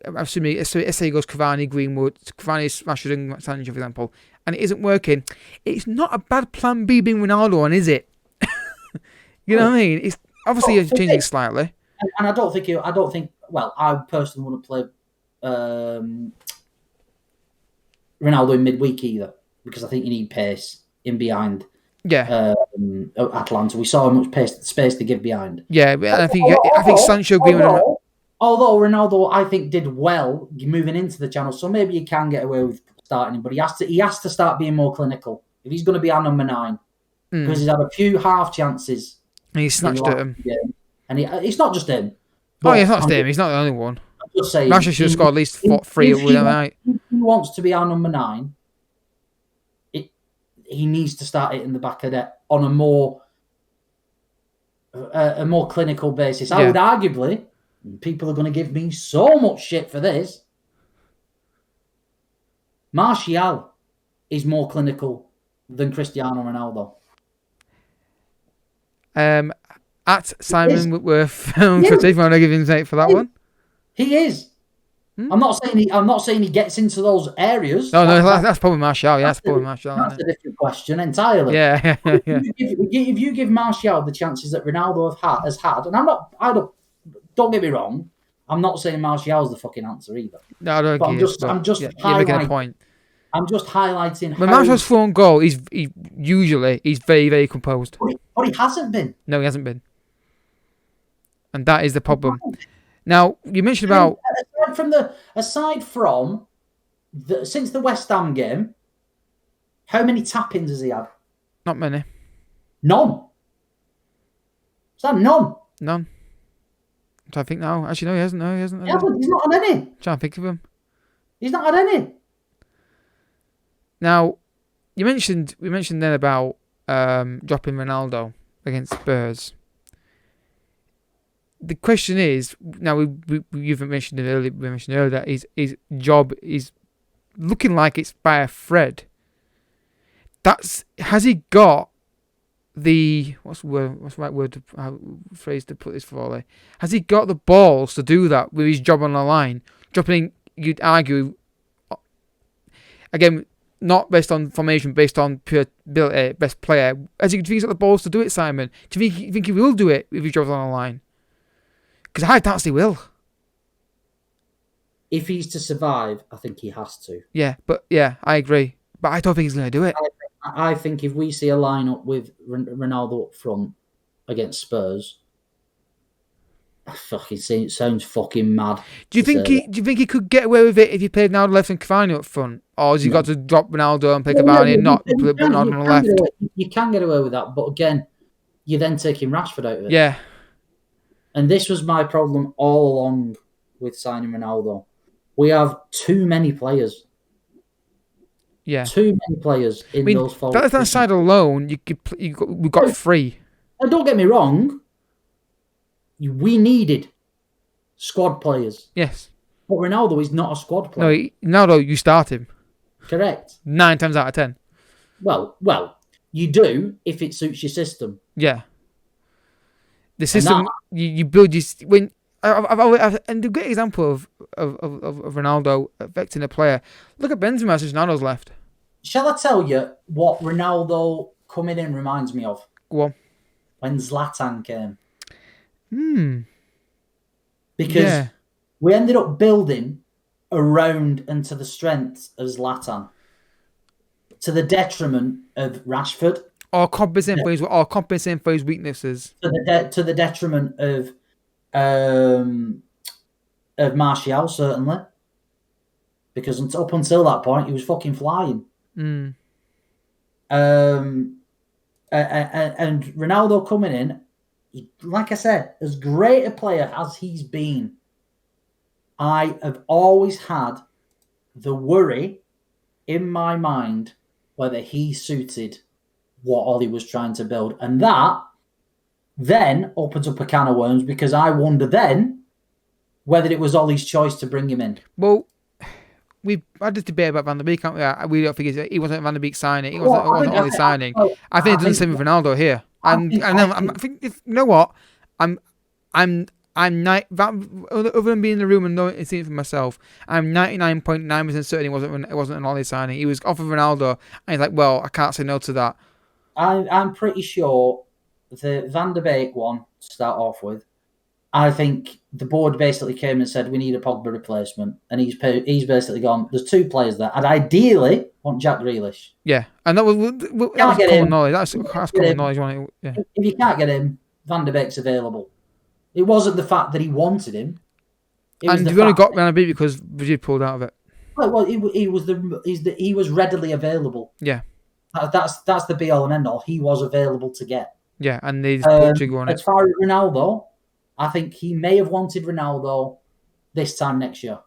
I'm assuming, let's say he goes Cavani, Greenwood, Cavani, Rashford, and Sancho, for example, and it isn't working. It's not a bad plan B being Ronaldo on, is it? You know what I mean? It's obviously you're changing slightly. And I don't think. Well, I personally wouldn't play Ronaldo in midweek either, because I think you need pace in behind. Yeah. Atlanta, we saw how much space to give behind. Yeah, but I think Sancho Greenwood. Although Ronaldo, I think, did well moving into the channel, so maybe he can get away with starting him, but he has to start being more clinical if he's going to be our number 9, because he's had a few half chances. And he snatched at him. Game. And it's not just him. Oh, yeah, it's not just him. He's not the only one. I'm just saying. Rashford should have scored at least 3 with him out. If he wants to be our number 9, he needs to start it in the back of that on a more clinical basis. I would arguably, people are going to give me so much shit for this, Martial is more clinical than Cristiano Ronaldo. At Simon Whitworth, if you want to give him for that one, he is. I'm not saying he gets into those areas. No, that's probably Martial. Yeah, that's probably Martial. That's a different question entirely. Yeah. If you give Martial the chances that Ronaldo has had, and don't get me wrong, I'm not saying Martial's the fucking answer either. No, I don't. I'm just you're making a point. I'm just highlighting. When Martial's thrown goal, he's very, very composed. But he hasn't been. No, he hasn't been, and that is the problem. Now you mentioned about aside from since the West Ham game, how many tap-ins has he had? Not many. None. Is that none? None. I'm trying to think now. Actually, no, he hasn't. No, he hasn't. He's not had any. I'm trying to think of him. He's not had any. Now, we mentioned then about dropping Ronaldo against Spurs. The question is, now you've mentioned it earlier. We mentioned earlier that his job is looking like it's by a thread. Has he got the what's the right word phrase to put this for? Has he got the balls to do that with his job on the line? Dropping, you'd argue, again, not based on formation, based on pure ability, best player. Do you think he's got the balls to do it, Simon? Do you think he will do it if his job's on the line? Because I doubt he will. If he's to survive, I think he has to. Yeah, I agree. But I don't think he's going to do it. I think if we see a lineup with Ronaldo up front against Spurs, it sounds fucking mad. Do you think he could get away with it if he played Ronaldo left and Cavani up front, or has he got to drop Ronaldo and play Cavani and not put Ronaldo on the left? You can get away with that, but again, you're then taking Rashford out of it. Yeah. And this was my problem all along with signing Ronaldo. We have too many players. Yeah. Too many players in those forward. That side alone, we've got 3. And don't get me wrong, we needed squad players. Yes. But Ronaldo is not a squad player. No, Ronaldo, you start him. Correct. 9 times out of 10. Well, you do if it suits your system. Yeah. The system you build when and a great example of Ronaldo affecting a player. Look at Benzema since Ronaldo's left. Shall I tell you what Ronaldo coming in reminds me of? Go on. When Zlatan came. Because we ended up building around and to the strengths of Zlatan, to the detriment of Rashford. Or compensating for his weaknesses. To the detriment of Martial, certainly. Because up until that point, he was fucking flying. And Ronaldo coming in, like I said, as great a player as he's been, I have always had the worry in my mind whether he suited what Ollie was trying to build. And that then opens up a can of worms, because I wonder then whether it was Ollie's choice to bring him in. Well, we had this debate about Van der Beek, can't we? We don't think he wasn't Van der Beek signing. He wasn't Ollie signing. I think it does the same with Ronaldo here. I think if you know what, I'm other than being in the room and knowing seeing it for myself, I'm 99.9% certain it wasn't an Ollie signing. He was off of Ronaldo, and he's like, well, I can't say no to that. I'm pretty sure the Van der Beek one to start off with. I think the board basically came and said we need a Pogba replacement, and he's basically gone. There's 2 players there, and ideally want Jack Grealish. Yeah, and that was common knowledge. That's common knowledge. Yeah. If you can't get him, Van der Beek's available. It wasn't the fact that he wanted him. And you only got Van der Beek because Virgil pulled out of it. Well, he was readily available. Yeah, that's the be all and end all. He was available to get. Yeah, and they just put Jiggle on it. As far as Ronaldo, I think he may have wanted Ronaldo this time next year.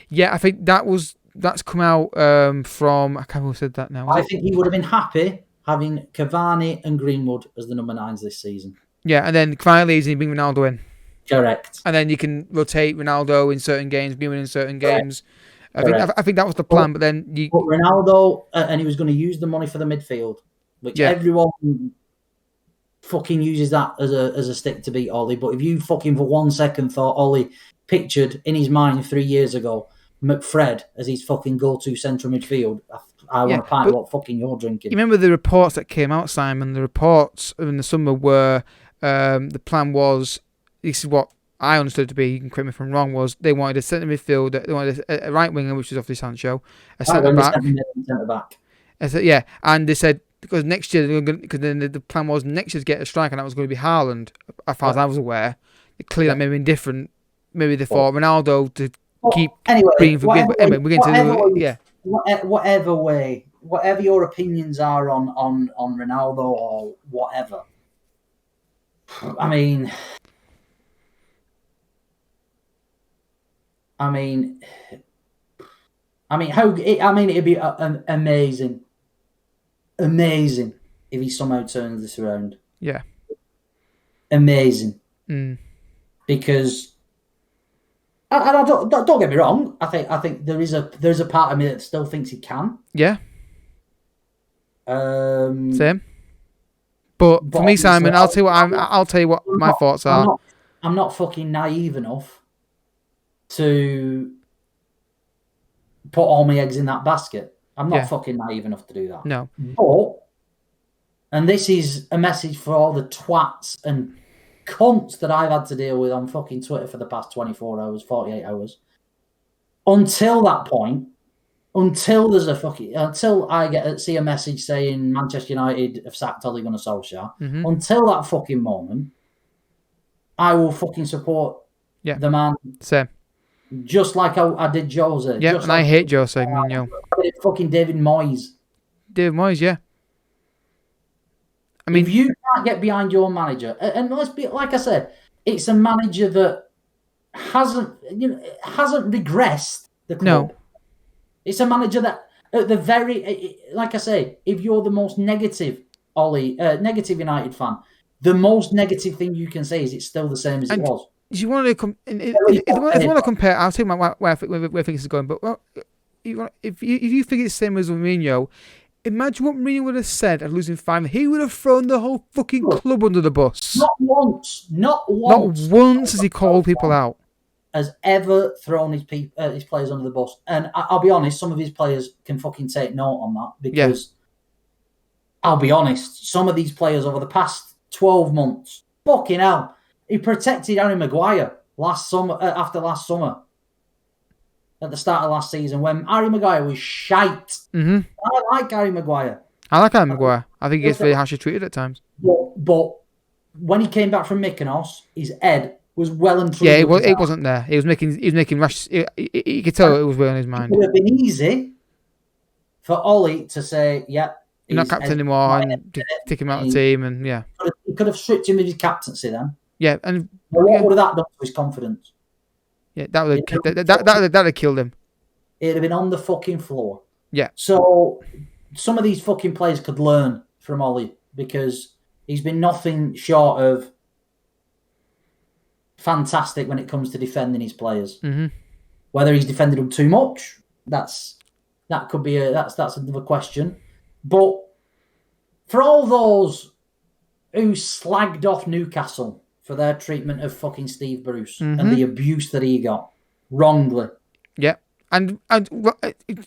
Yeah, I think that's come out from, I can't remember who said that now. I think he would have been happy having Cavani and Greenwood as the number 9s this season. Yeah, and then Cavani leaves and you bring Ronaldo in. Correct. And then you can rotate Ronaldo in certain games, Greenwood in certain games. I think that was the plan, but then But Ronaldo, and he was going to use the money for the midfield, which everyone fucking uses that as a stick to beat Ollie. But if you fucking for 1 second thought Ollie pictured in his mind 3 years ago McFred as his fucking go-to central midfield, I want to pint what fucking you're drinking. You remember the reports that came out, Simon? The reports in the summer were the plan was, this is what I understood to be, you can correct me if I'm wrong, was they wanted a centre midfielder, they wanted a right winger, which was obviously Sancho, a centre back. And they said, because next year, because then the plan was next year to get a striker, and that was going to be Haaland, as far as I was aware. Clearly that may have been different. Maybe they thought Ronaldo to keep being for good. But anyway, we're going to whatever your opinions are on Ronaldo or whatever. I mean, it'd be amazing if he somehow turns this around. Yeah, amazing. Because. And don't get me wrong. I think there is a part of me that still thinks he can. Yeah. Same. But for me, Simon, I'll tell you what my thoughts are. I'm not fucking naive enough to put all my eggs in that basket. I'm not fucking naive enough to do that. No. But, and this is a message for all the twats and cunts that I've had to deal with on fucking Twitter for the past 24 hours, 48 hours. Until that point, until I see a message saying Manchester United have sacked Ole Gunnar Solskjaer, until that fucking moment, I will fucking support the man. Same. Just like I did Jose. Yeah, and I hate Jose Mourinho. Fucking David Moyes. David Moyes, yeah. I mean, if you can't get behind your manager, and let's be like I said, it's a manager that hasn't regressed the club. No. It's a manager that at the very, like I say, if you're the most negative negative United fan, the most negative thing you can say is it's still the same as it was. Do you want to if you want to compare? I'll tell you where I think this is going. But if you think it's the same as Mourinho. Imagine what Mourinho would have said at losing 5. He would have thrown the whole fucking club under the bus. Not once Has he called people out. Has ever thrown his players under the bus. And I'll be honest, some of his players can fucking take note on that. Because, I'll be honest, some of these players over the past 12 months, fucking hell, he protected Harry Maguire after last summer. At the start of last season, when Harry Maguire was shite. I like Harry Maguire. I like Harry Maguire. I think he gets very harshly treated at times. But when he came back from Mykonos, his head was well and truly. Yeah, it wasn't there. He was making rash. You could tell it was well in his mind. It would have been easy for Ollie to say, "Yeah, you're not captain anymore," and take him out of the team, and he could have stripped him of his captaincy then. Yeah, and what would have that done to his confidence? Yeah, that would have killed him. It'd have been on the fucking floor. Yeah. So some of these fucking players could learn from Ollie because he's been nothing short of fantastic when it comes to defending his players. Whether he's defended them too much, that's another question. But for all those who slagged off Newcastle for their treatment of fucking Steve Bruce and the abuse that he got wrongly. Yeah. And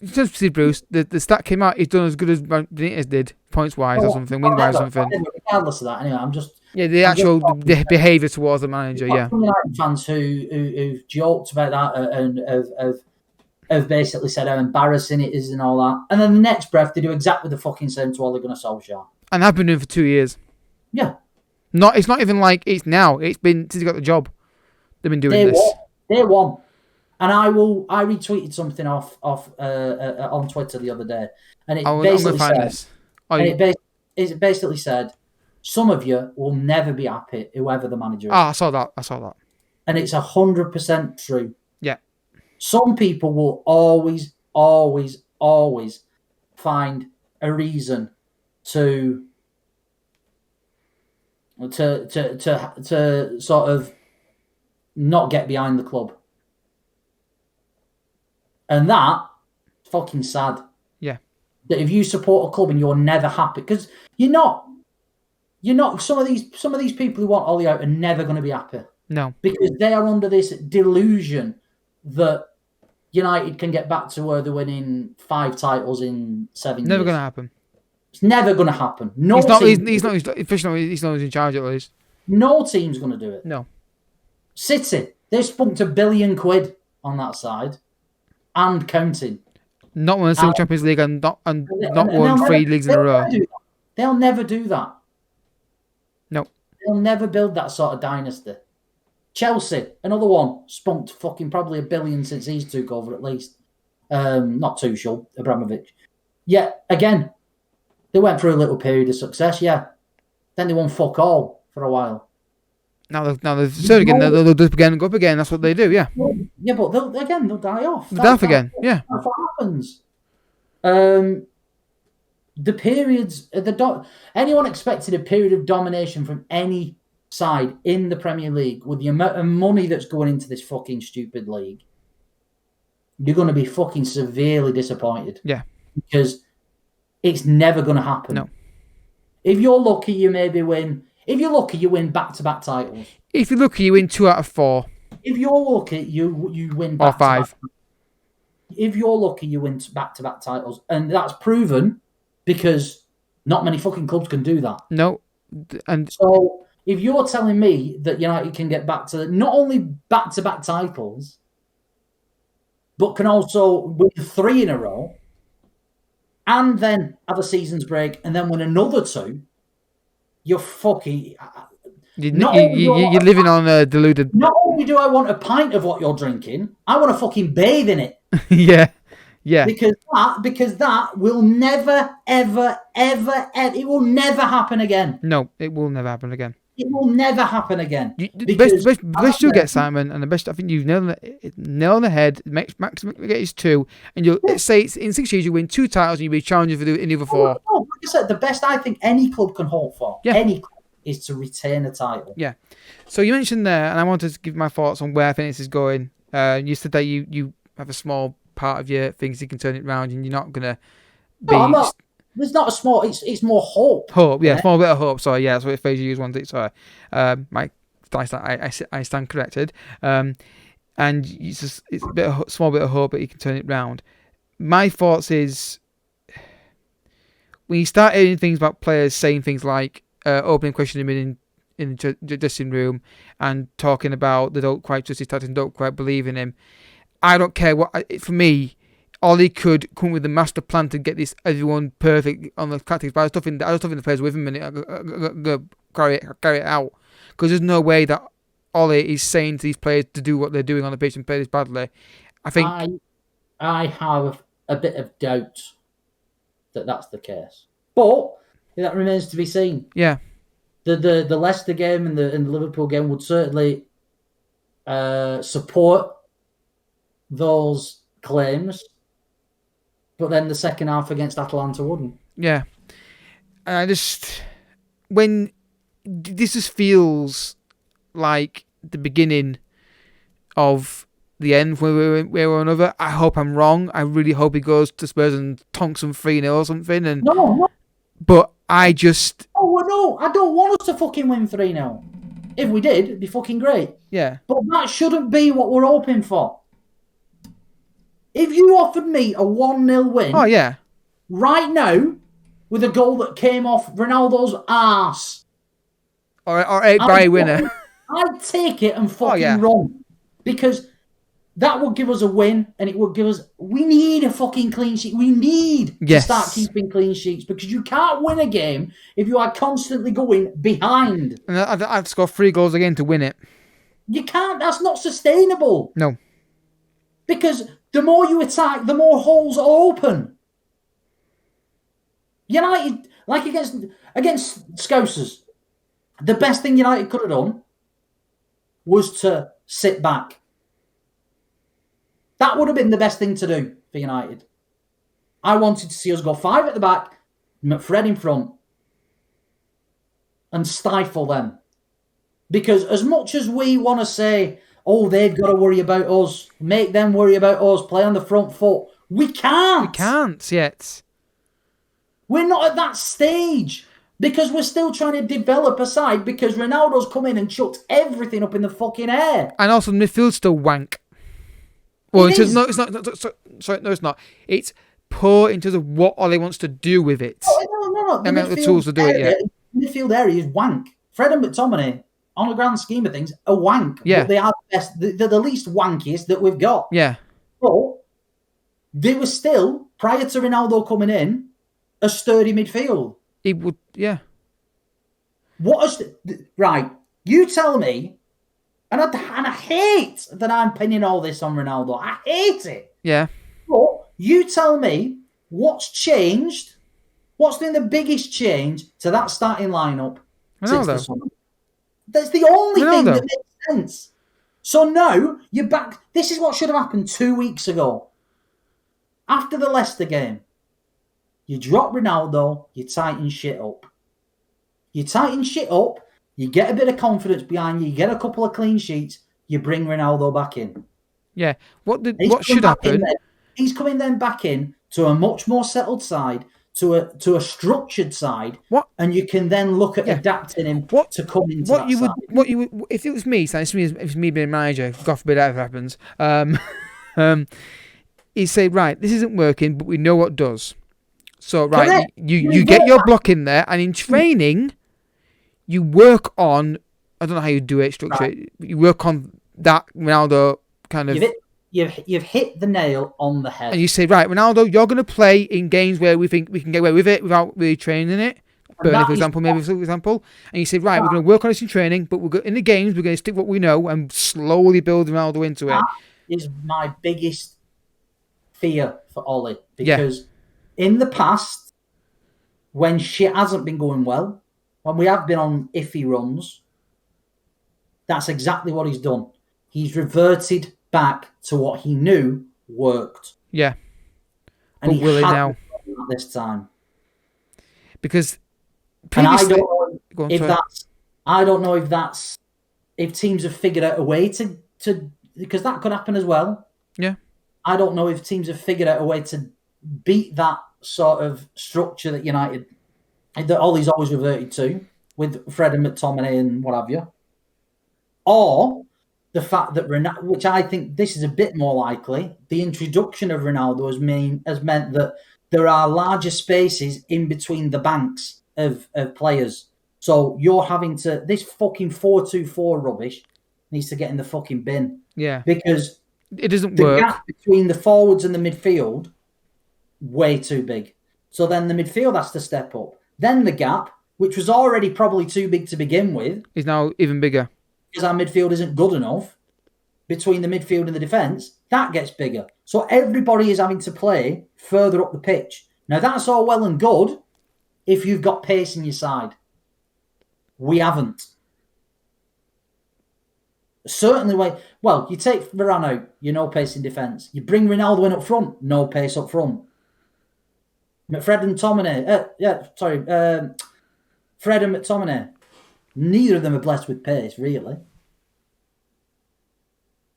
just Steve Bruce, the stat came out. He's done as good as Benitez did, points wise or something, win wise or something. Regardless of that, anyway, I'm just the behaviour towards the manager. Yeah, some United fans who've joked about that and have basically said how embarrassing it is and all that, and then the next breath they do exactly the fucking same to Ole Gunnar Solskjaer. And I've been doing it for 2 years. Yeah, it's not even like it's now. It's been since he got the job. They've been doing this. Day one. And I retweeted something off on Twitter the other day, and it basically said, some of you will never be happy, whoever the manager is. I saw that. And it's 100% true. Yeah. Some people will always, always, always find a reason to sort of not get behind the club. And that's fucking sad. Yeah. That if you support a club and you're never happy, because you're not. Some of these people who want Ollie out are never going to be happy. No. Because they are under this delusion that United can get back to where they're winning 5 titles in 7 years. Never going to happen. It's never going to happen. He's not in charge at least. No team's going to do it. No. City, they spunked £1 billion on that side. And counting. Not won a single Champions League and not won 3 leagues in a row. They'll never do that. No. They'll never build that sort of dynasty. Chelsea, another one, spunked fucking probably £1 billion since he's took over at least. Not Tuchel, Abramovich. Yeah, again, they went through a little period of success, yeah. Then they won fuck all for a while. Now they've started again. They'll dip again and go up again. That's what they do. Yeah. Yeah, but they'll die off. They'll die off again. Yeah. That's what happens. The periods, anyone expected a period of domination from any side in the Premier League with the amount of money that's going into this fucking stupid league, you're going to be fucking severely disappointed. Yeah. Because it's never going to happen. No. If you're lucky, you maybe win. If you're lucky, you win back-to-back titles. If you're lucky, you win 2 out of 4. If you're lucky, you win back-to-back. Or 5. If you're lucky, you win back-to-back titles. And that's proven because not many fucking clubs can do that. No. And so if you're telling me that United can get back to not only back-to-back titles, but can also win 3 in a row, and then have a season's break, and then win another 2, you're fucking... You're living on a deluded... Not only do I want a pint of what you're drinking, I want to fucking bathe in it. Yeah. Because that will never, ever, ever, ever... It will never happen again. No, it will never happen again. It will never happen again. The best you'll get, Simon, and the best, I think you've nailed on the head, max get is 2, and you'll say it's in 6 years you win 2 titles and you'll be challenging for the other 4. No, like I said, the best I think any club can hope for, any club, is to retain a title. Yeah. So you mentioned there, and I wanted to give my thoughts on where I think this is going. You said that you have a small part of your things you can turn it around, and you're not gonna be. No, I'm not. There's not a small. It's more hope. Hope, yeah, small bit of hope. Sorry, yeah, that's what phrase you use. Sorry, I stand corrected. And it's a small bit of hope that you can turn it round. My thoughts is when you start hearing things about players saying things like opening question in the dressing room and talking about they don't quite trust his tactics and don't quite believe in him. I don't care for me. Ollie could come with a master plan to get this everyone perfect on the tactics, but I was stuff in the players with him and carry it out, because there's no way that Ollie is saying to these players to do what they're doing on the pitch and play this badly. I think I have a bit of doubt that that's the case, but that remains to be seen. Yeah, the Leicester game and the Liverpool game would certainly support those claims. But then the second half against Atalanta wouldn't. Yeah. And when this just feels like the beginning of the end one way or another. I hope I'm wrong. I really hope he goes to Spurs and tonks them 3-0 or something. No. But I just... Oh, no, I don't want us to fucking win 3-0. If we did, it'd be fucking great. Yeah. But that shouldn't be what we're hoping for. If you offered me a 1-0 win Oh, yeah. right now with a goal that came off Ronaldo's arse, Or 8-by winner. I'd take it and fucking yeah. run. Because that would give us a win, and it would give us... We need a fucking clean sheet. We need to start keeping clean sheets, because you can't win a game if you are constantly going behind. And I'd have to score 3 goals again to win it. You can't. That's not sustainable. No. Because the more you attack, the more holes are open. United, like against Scousers, the best thing United could have done was to sit back. That would have been the best thing to do for United. I wanted to see us go 5 at the back, McFred in front, and stifle them. Because as much as we want to say, oh, they've got to worry about us, make them worry about us, play on the front foot, we can't. We can't yet. We're not at that stage. Because we're still trying to develop a side, because Ronaldo's come in and chucked everything up in the fucking air. And also the midfield's still wank. Well, it's not. Sorry, no, it's not. It's poor in terms of what Ollie wants to do with it. No. I mean, the tools to do it yet. Midfield area is wank. Fred and McTominay, on a grand scheme of things, are wank. Yeah. But they are the best. They're the least wankiest that we've got. Yeah. But they were still, prior to Ronaldo coming in, a sturdy midfield. It would, yeah. Right, you tell me, and I hate that I'm pinning all this on Ronaldo. I hate it. Yeah. But you tell me what's changed, what's been the biggest change to that starting lineup since the summer. That's the only thing that makes sense. So now, you're back. This is what should have happened 2 weeks ago. After the Leicester game. You drop Ronaldo, you tighten shit up. You tighten shit up, you get a bit of confidence behind you, you get a couple of clean sheets, you bring Ronaldo back in. Yeah. What should happen? He's coming then back in to a much more settled side, to a structured side, and you can then look at adapting him to come into that side. What you would, if it was me, so if it's me being manager, God forbid that ever happens, he'd say, right, this isn't working, but we know what does. So, right, you get your block in there, and in training, you work on, I don't know how you do it, structure it, you work on that Ronaldo kind of... You've hit the nail on the head. And you say, right, Ronaldo, you're going to play in games where we think we can get away with it without really training it. Burnley, for example. And you say, right, we're going to work on this in training, but in the games, we're going to stick what we know and slowly build Ronaldo into it. That is my biggest fear for Ollie. Because... in the past, when shit hasn't been going well, when we have been on iffy runs, that's exactly what he's done. He's reverted back to what he knew worked. Yeah. And but will he now? This time. Because previously... I don't know if teams have figured out a way to... Because that could happen as well. Yeah. I don't know if teams have figured out a way to beat that sort of structure that United, that Ollie's always reverted to, with Fred and McTominay and what have you. Or the fact that Ronaldo, which I think this is a bit more likely, the introduction of Ronaldo has meant that there are larger spaces in between the banks of players. So you're having to, this fucking 4-2-4 rubbish needs to get in the fucking bin. Yeah. Because it doesn't work. The gap between the forwards and the midfield, way too big. So then the midfield has to step up. Then the gap, which was already probably too big to begin with, is now even bigger. Because our midfield isn't good enough, between the midfield and the defence, that gets bigger. So everybody is having to play further up the pitch. Now that's all well and good if you've got pace in your side. We haven't. Certainly, well, you take Varane out, you no pace in defence. You bring Ronaldo in up front, no pace up front. Fred and McTominay, Fred and McTominay, neither of them are blessed with pace, really.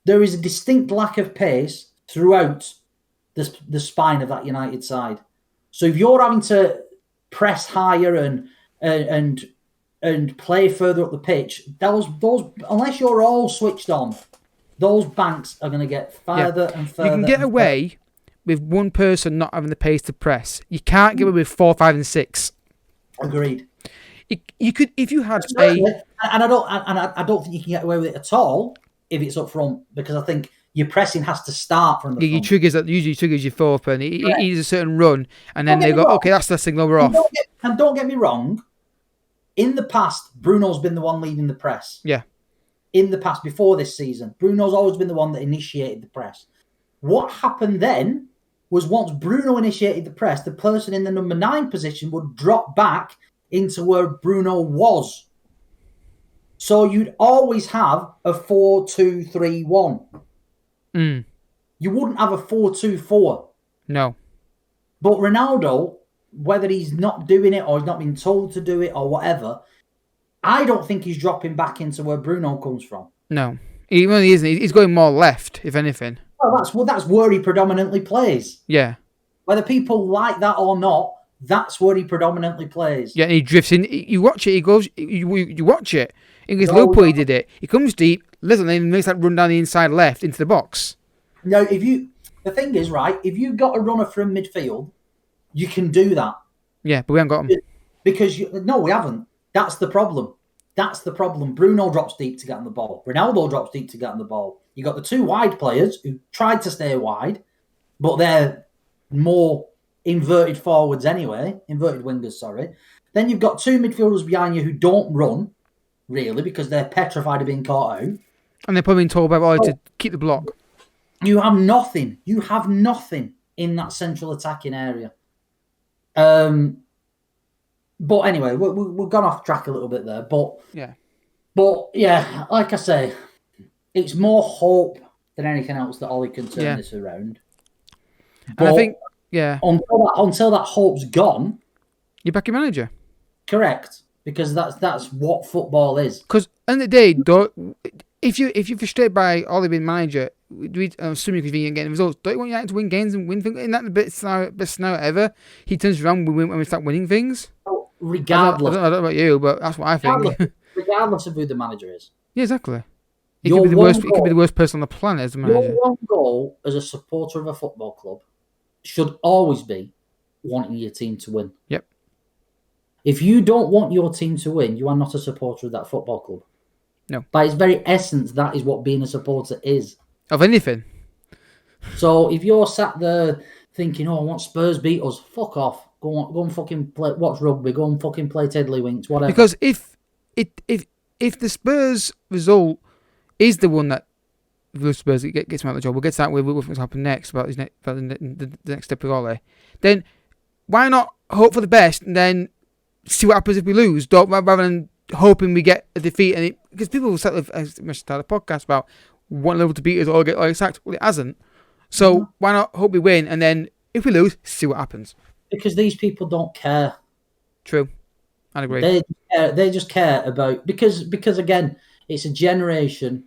There is a distinct lack of pace throughout the spine of that United side. So if you're having to press higher and and play further up the pitch, those unless you're all switched on, those banks are going to get further and further. You can get away with one person not having the pace to press. You can't get away with 4, 5, and 6. Agreed. You could, if you had and I don't think you can get away with it at all if it's up front, because I think your pressing has to start from the front. Your triggers that usually triggers your fourth, and he does a certain run, and then they go, okay, that's the signal, we're off. And don't get me wrong. In the past, Bruno's been the one leading the press. Yeah. In the past, before this season, Bruno's always been the one that initiated the press. What happened then was once Bruno initiated the press, the person in the number 9 position would drop back into where Bruno was. So you'd always have a 4-2-3-1. You wouldn't have a 4-2-4. No. But Ronaldo, whether he's not doing it or he's not been told to do it or whatever, I don't think he's dropping back into where Bruno comes from. No. He really isn't. He's going more left, if anything. Well, that's where he predominantly plays. Yeah. Whether people like that or not, that's where he predominantly plays. Yeah, and he drifts in. You watch it, he goes, you watch it. Against Liverpool, he did it. He comes deep, listen, and makes that run down the inside left into the box. No, the thing is, right, if you've got a runner from midfield, you can do that. Yeah, but we haven't got him. Because, no, we haven't. That's the problem. That's the problem. Bruno drops deep to get on the ball. Ronaldo drops deep to get on the ball. You got the 2 wide players who tried to stay wide, but they're more inverted forwards anyway. Inverted wingers, sorry. Then you've got 2 midfielders behind you who don't run, really, because they're petrified of being caught out. And they're probably being told by Ollie to keep the block. You have nothing. You have nothing in that central attacking area. But anyway, we've gone off track a little bit there. But yeah, like I say, it's more hope than anything else that Ollie can turn this around. But and I think, until that hope's gone, you're back your manager. Correct, because that's what football is. Because at the end of the day, if you're frustrated by Ollie being manager, I'm assuming because you're getting results, don't you want United to win games and win things? Isn't that the best scenario ever? He turns around when we start winning things. Regardless, I don't know about you, but that's what I think. Regardless of who the manager is. Yeah, exactly. It could be the worst. It could be the worst person on the planet as a manager. Your one goal as a supporter of a football club should always be wanting your team to win. Yep. If you don't want your team to win, you are not a supporter of that football club. No. By its very essence, that is what being a supporter is. Of anything. So if you're sat there thinking, "Oh, I want Spurs beat us," fuck off. Go and fucking play. Watch rugby. Go and fucking play Tiddlywinks. Whatever. Because if the Spurs result is the one that the Spurs gets him out of the job, we'll get to that with what's happened next about the next step of Ollie. Then why not hope for the best and then see what happens if we lose? Rather than hoping we get a defeat, because people will start the podcast about wanting Liverpool to beat us or get Ollie sacked. Well, it hasn't. So why not hope we win and then if we lose, see what happens? Because these people don't care. True. I'd agree. They just care about because again, it's a generation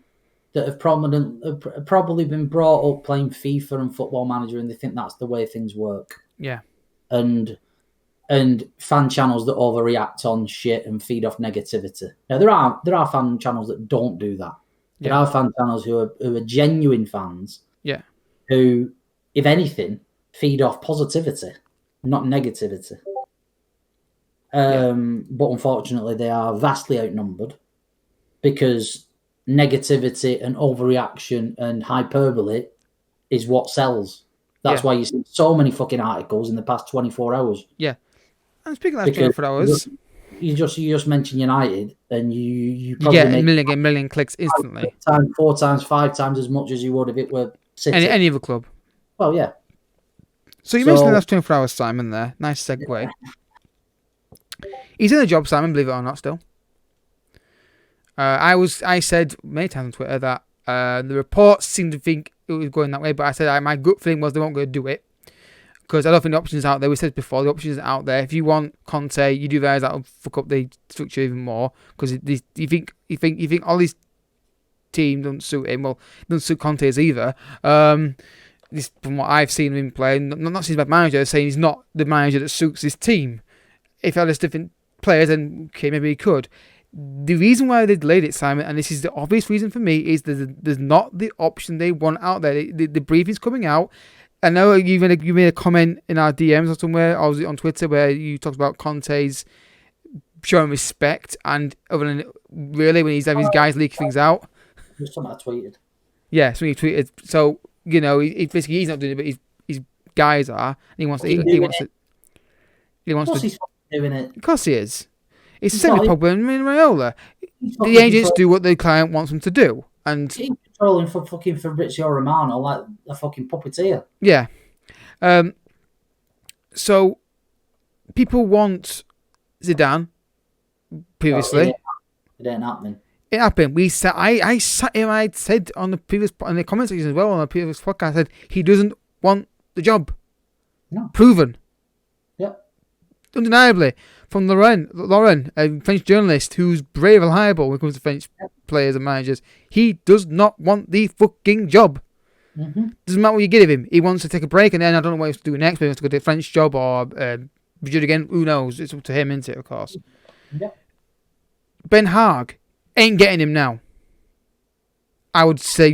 that have probably been brought up playing FIFA and Football Manager, and they think that's the way things work. Yeah. And fan channels that overreact on shit and feed off negativity. Now there are fan channels that don't do that. There are fan channels who are genuine fans. Yeah. Who, if anything, feed off positivity, not negativity. But unfortunately, they are vastly outnumbered because negativity and overreaction and hyperbole is what sells. That's why you see so many fucking articles in the past 24 hours. Yeah. And speaking of 24 hours... You just mentioned United and you probably get a million clicks instantly. 4 times, 5 times as much as you would if it were City. Any other club. Well, yeah. So you mentioned the last 24 hours, Simon, there. Nice segue. He's in a job, Simon, believe it or not, still. I said many times on Twitter that the reports seemed to think it was going that way, but I said my gut feeling was they weren't going to do it. Because I don't think the options out there. We said before, the options are out there. If you want Conte, you do realize that'll fuck up the structure even more. Because you think all these team don't suit him. Well, don't suit Conte's either. This, from what I've seen him play, not saying he's a bad manager, saying he's not the manager that suits his team. If he had a different players, and okay, maybe he could. The reason why they delayed it, Simon, and this is the obvious reason for me, is there's not the option they want out there. The briefing's coming out. I know you made a comment in our DMs or somewhere, or was it on Twitter, where you talked about Conte's showing respect, and other than really when he's having his guys leak things out. Just something I tweeted. Yeah, something he tweeted. So basically he's not doing it, but his guys are. And he wants to. Of course he's doing it. Of course he is. It's the same with Pogba and Raiola. The agents do what the client wants them to do, and he's controlling for fucking Fabrizio Romano like a fucking puppeteer. Yeah. So people want Zidane. Previously, it ain't happening. It happened. We said I sat here. I said on the comment section as well on the previous podcast. I said he doesn't want the job. No. Proven. Yep. Undeniably from Lauren, a French journalist who's very reliable when it comes to French players and managers. He does not want the fucking job. Mm-hmm. Doesn't matter what you give him. He wants to take a break, and then I don't know what he wants to do next. But he wants to go to a French job or Madrid again. Who knows? It's up to him, isn't it? Of course. Yep. Ben Haag ain't getting him now. I'd say.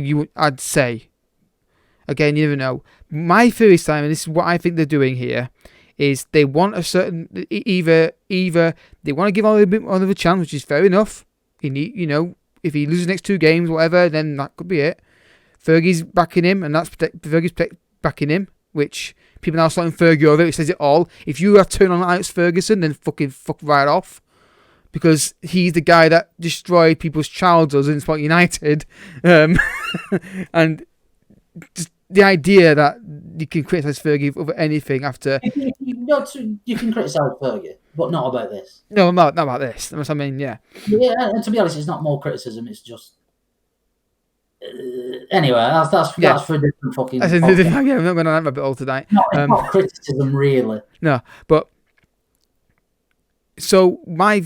Again, you never know. My theory, Simon, this is what I think they're doing here, is they want a certain either they want to give Ollie a bit more of a chance, which is fair enough. If he loses the next 2 games, whatever, then that could be it. Fergie's backing him, and Fergie's backing him, which people now starting Fergie over. It says it all. If you are turning on Alex Ferguson, then fuck right off. Because he's the guy that destroyed people's childhoods in Sport United. And just the idea that you can criticise Fergie over anything after... You can criticise Fergie, but not about this. No, not about this. That's what I mean, yeah. Yeah, and to be honest, it's not more criticism, it's just... anyway, that's for a different fucking... Yeah, I'm not going to have a bit all tonight. No, it's not criticism, really. No, but... So, my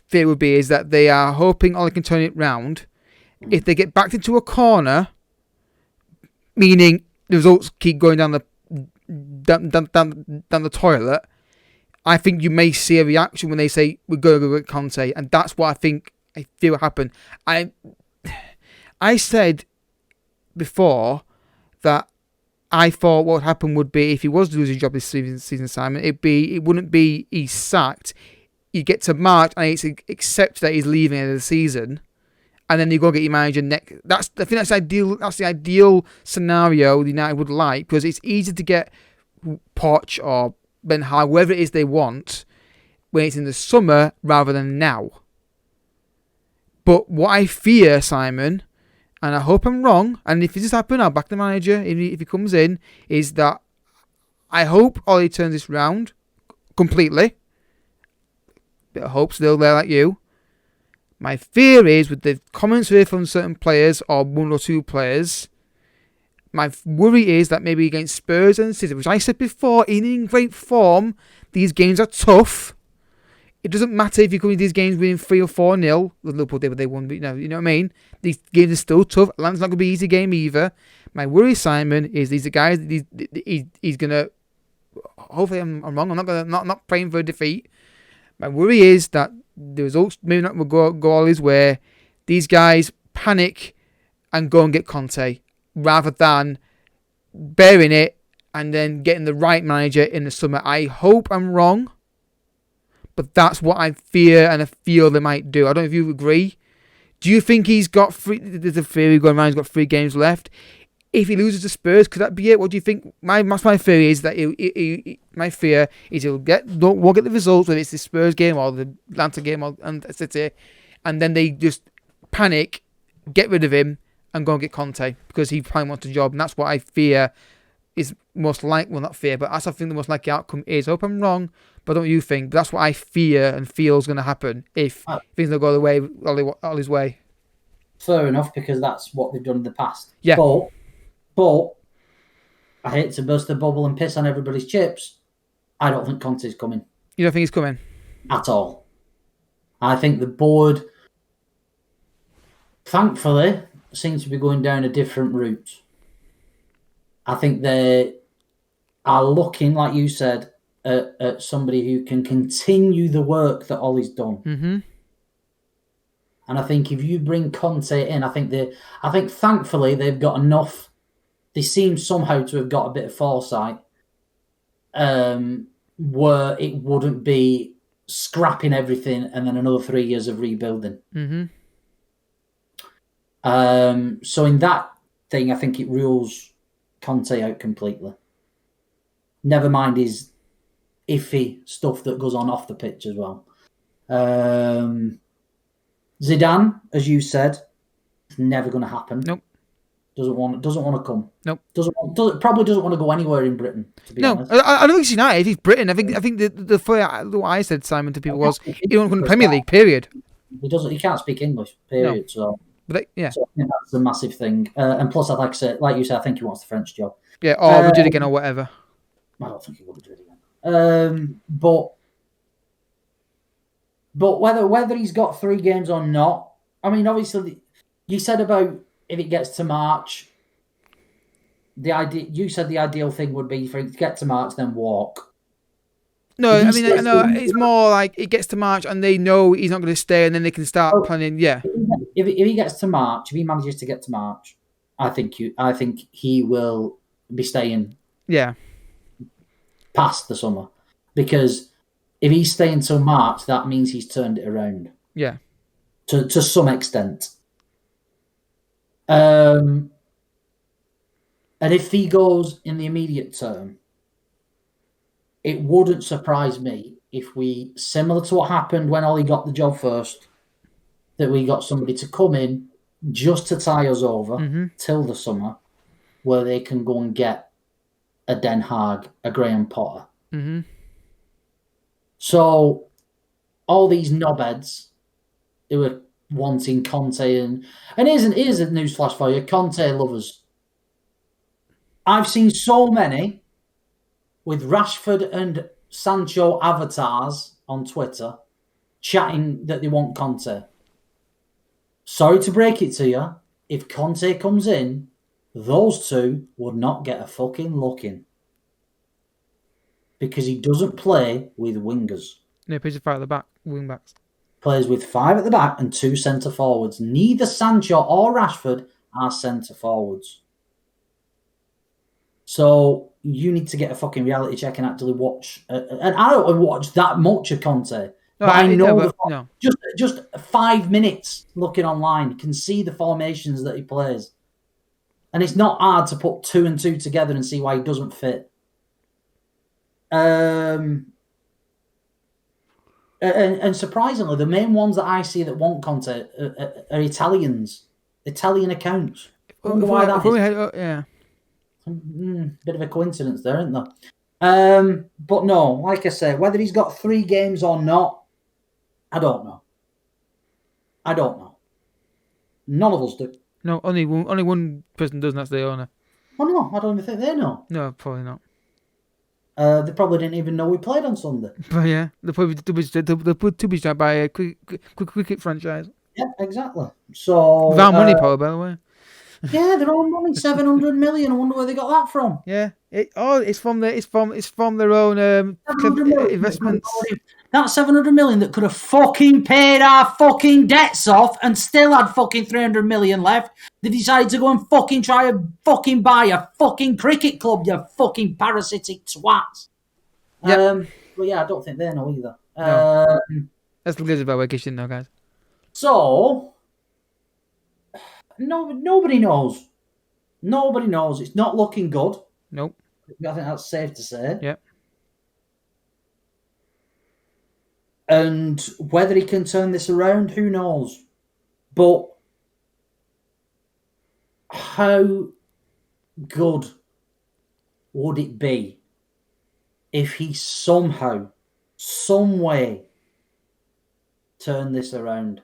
fear would be is that they are hoping Ollie can turn it round. If they get backed into a corner, meaning the results keep going down the toilet, I think you may see a reaction when they say we're going to go with Conte, and that's what I feel will happen. I said before that I thought what would happen would be if he was to lose his job this season, Simon, it wouldn't be he's sacked. You get to March and it's accepted that he's leaving at the season, and then you go get your manager next. I think that's ideal. That's the ideal scenario United would like, because it's easy to get Poch or Ben Haag, whoever it is they want, when it's in the summer rather than now. But what I fear, Simon, and I hope I'm wrong, and if this happens, I'll back the manager if he comes in, is that I hope Ollie turns this round completely. Bit of hope still there, like you. My fear is, with the comments here from certain players, or 1 or 2 players, my worry is that maybe against Spurs and City, which I said before, in great form, these games are tough. It doesn't matter if you come into these games winning 3 or 4-0. Liverpool did what they won, but you know what I mean? These games are still tough. Atlanta's not going to be an easy game either. My worry, Simon, is these are guys, he's going to... Hopefully I'm wrong. I'm not praying for a defeat. My worry is that the results maybe not will go all his way. These guys panic and go and get Conte, rather than bearing it and then getting the right manager in the summer. I hope I'm wrong, but that's what I fear and I feel they might do. I don't know if you agree. Do you think he's got there's a theory going around, he's got 3 games left. If he loses to Spurs, could that be it? What do you think? My theory is that my fear is we'll get the results, whether it's the Spurs game or the Atlanta game or City, and then they just panic, get rid of him, and go and get Conte because he probably wants a job, and that's what I fear is most likely. Well, not fear, but that's I think the most likely outcome is. I hope I'm wrong, but don't you think? But that's what I fear and feel is going to happen if things don't go the way Ollie's way. Fair enough, because that's what they've done in the past. Yeah. But I hate to burst the bubble and piss on everybody's chips. I don't think Conte's coming. You don't think he's coming? At all. I think the board, thankfully, seems to be going down a different route. I think they are looking, like you said, at somebody who can continue the work that Ollie's done. Mm-hmm. And I think if you bring Conte in, I think thankfully they've got enough. They seem somehow to have got a bit of foresight, where it wouldn't be scrapping everything and then another 3 years of rebuilding. Mm-hmm. So in that thing, I think it rules Conte out completely. Never mind his iffy stuff that goes on off the pitch as well. Zidane, as you said, it's never going to happen. Nope. Doesn't want to come. Nope. Probably doesn't want to go anywhere in Britain. To be honest. I don't think it's United. He's Britain. I think the way I said, Simon, to people was he don't want to Premier League. Period. He doesn't. He can't speak English. Period. No. So. But yeah. So I think that's a massive thing. And plus, I'd like to say, like you said, I think he wants the French job. Yeah. Or Madrid again or whatever. I don't think he would do it again. But whether he's got 3 games or not, I mean, obviously, you said about if it gets to March, you said the ideal thing would be for it to get to March, then walk. No, I mean, it's more like it gets to March and they know he's not going to stay, and then they can start planning. Yeah. If he gets to March, if he manages to get to March, I think he will be staying. Yeah. Past the summer, because if he's staying till March, that means he's turned it around. Yeah. To some extent. And if he goes in the immediate term, it wouldn't surprise me if we, similar to what happened when Ollie got the job first, that we got somebody to come in just to tie us over till the summer, where they can go and get a Den Haag, a Graham Potter. Mm-hmm. So all these knobheads who are wanting Conte and here's a newsflash for you, Conte lovers. I've seen so many with Rashford and Sancho avatars on Twitter chatting that they want Conte. Sorry to break it to you, if Conte comes in, those two would not get a fucking look in. Because he doesn't play with wingers. No, he plays with 5 at the back, wing backs. Plays with 5 at the back and 2 centre forwards. Neither Sancho or Rashford are centre forwards. So you need to get a fucking reality check and actually watch. And I don't watch that much of Conte. No, but I know no. just 5 minutes looking online, can see the formations that he plays. And it's not hard to put 2 and 2 together and see why he doesn't fit. And surprisingly, the main ones that I see that want Conte are Italians, Italian accounts. I wonder why that is. Yeah. Bit of a coincidence there, isn't there? But no, like I say, whether he's got 3 games or not, I don't know. None of us do. No, only one person does, and that's the owner. Oh no, I don't even think they know. No, probably not. They probably didn't even know we played on Sunday. But yeah, they'll put too much by a cricket franchise. Yeah, exactly. So without money, probably, by the way. Yeah, their own money, 700 million. I wonder where they got that from. Yeah, it's from their own investments. That's 700 million that could have fucking paid our fucking debts off and still had fucking 300 million left. They decided to go and fucking try and fucking buy a fucking cricket club, you fucking parasitic twats. Yep. But yeah, I don't think they know either. No. That's the good about vacation now, guys. So, nobody knows. Nobody knows. It's not looking good. Nope. I think that's safe to say. Yep. And whether he can turn this around, who knows? But how good would it be if he somehow, some way, turned this around?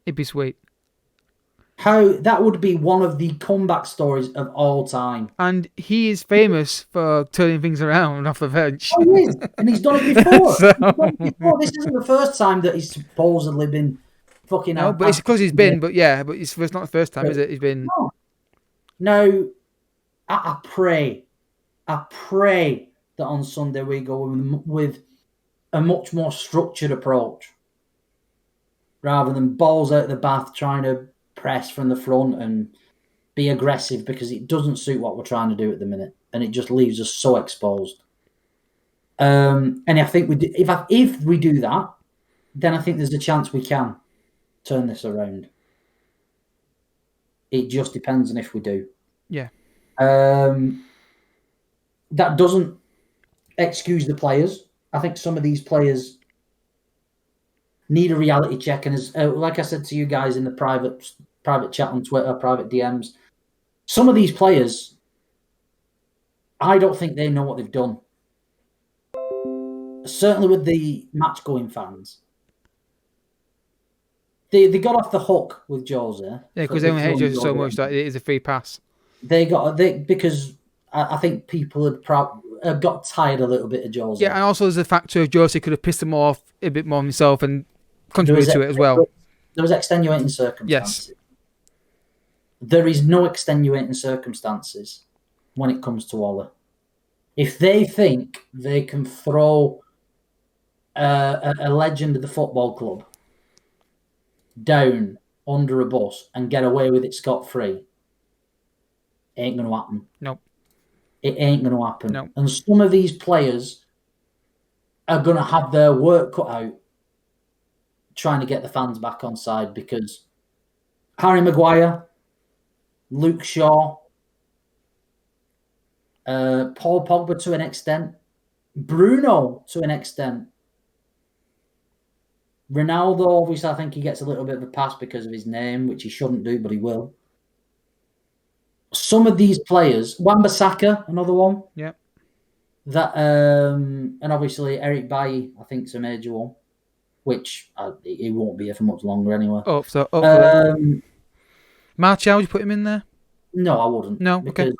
It'd be sweet. That would be one of the comeback stories of all time. And he is famous for turning things around off the bench. Oh, he is. And he's done it before. This isn't the first time that he's supposedly been fucking out. No, but it's because he's been, but not the first time, is it? He's been. No. Now, I pray that on Sunday we go with a much more structured approach rather than balls out of the bath trying to press from the front and be aggressive, because it doesn't suit what we're trying to do at the minute, and it just leaves us so exposed. And I think if we do that, then I think there's a chance we can turn this around. It just depends on if we do. Yeah. That doesn't excuse the players. I think some of these players need a reality check, and as like I said to you guys in the private chat on Twitter, private DMs, some of these players, I don't think they know what they've done. Certainly with the match-going fans. They got off the hook with Jose. Yeah, because they only hate Jose so much that it is a free pass. Because I think people had got tired a little bit of Jose. Yeah, and also there's the factor of Jose could have pissed them off a bit more himself and contributed to it as well. There was extenuating circumstances. Yes. There is no extenuating circumstances when it comes to Ollie. If they think they can throw a legend of the football club down under a bus and get away with it scot-free, it ain't going to happen. Nope. It ain't going to happen. Nope. And some of these players are going to have their work cut out trying to get the fans back on side, because Harry Maguire, Luke Shaw, Paul Pogba to an extent, Bruno to an extent, Ronaldo, obviously, I think he gets a little bit of a pass because of his name, which he shouldn't do, but he will. Some of these players, Wan-Bissaka, another one. Yeah. That and obviously Eric Bailly, I think, is a major one, which he won't be here for much longer anyway. Martial, would you put him in there? No, I wouldn't. No, okay.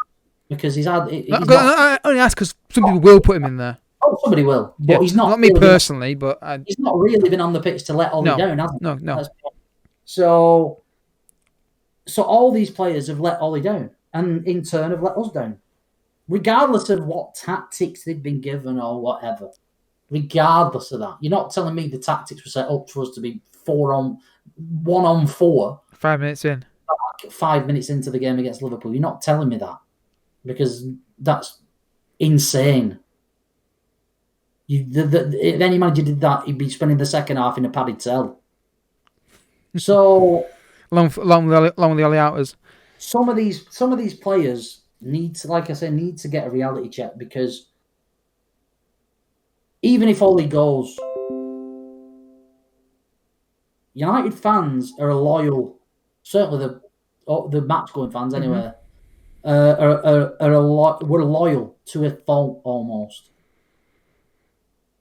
Because he's had. I only ask because some people will put him in there. Oh, somebody will, but he's not. Not me personally, but he's not really been on the pitch to let Ollie down, has he? No. So all these players have let Ollie down, and in turn have let us down, regardless of what tactics they've been given or whatever. Regardless of that, you're not telling me the tactics were set up for us to be 1-on-4. 5 minutes in. 5 minutes into the game against Liverpool. You're not telling me that, because that's insane. If any manager did that, he'd be spending the second half in a padded cell. So, along with the Ollie outers. Some of these players need to get a reality check, because even if Ollie goes, United fans are loyal. Certainly the match-going fans, anyway, we're loyal to a fault almost.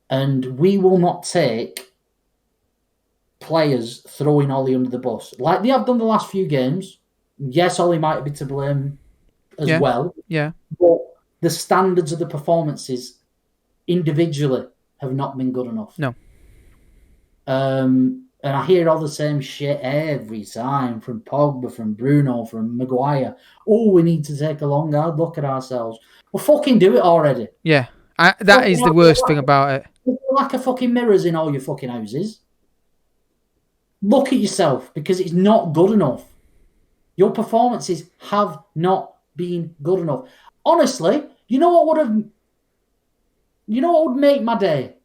And we will not take players throwing Ollie under the bus like they have done the last few games. Yes, Ollie might be to blame as well. Yeah. But the standards of the performances individually have not been good enough. No. And I hear all the same shit every time from Pogba, from Bruno, from Maguire. Oh, we need to take a long hard look at ourselves. Well, fucking do it already. Yeah. That is the worst thing about it. There's a lack of fucking mirrors in all your fucking houses. Look at yourself, because it's not good enough. Your performances have not been good enough. Honestly, you know what would make my day?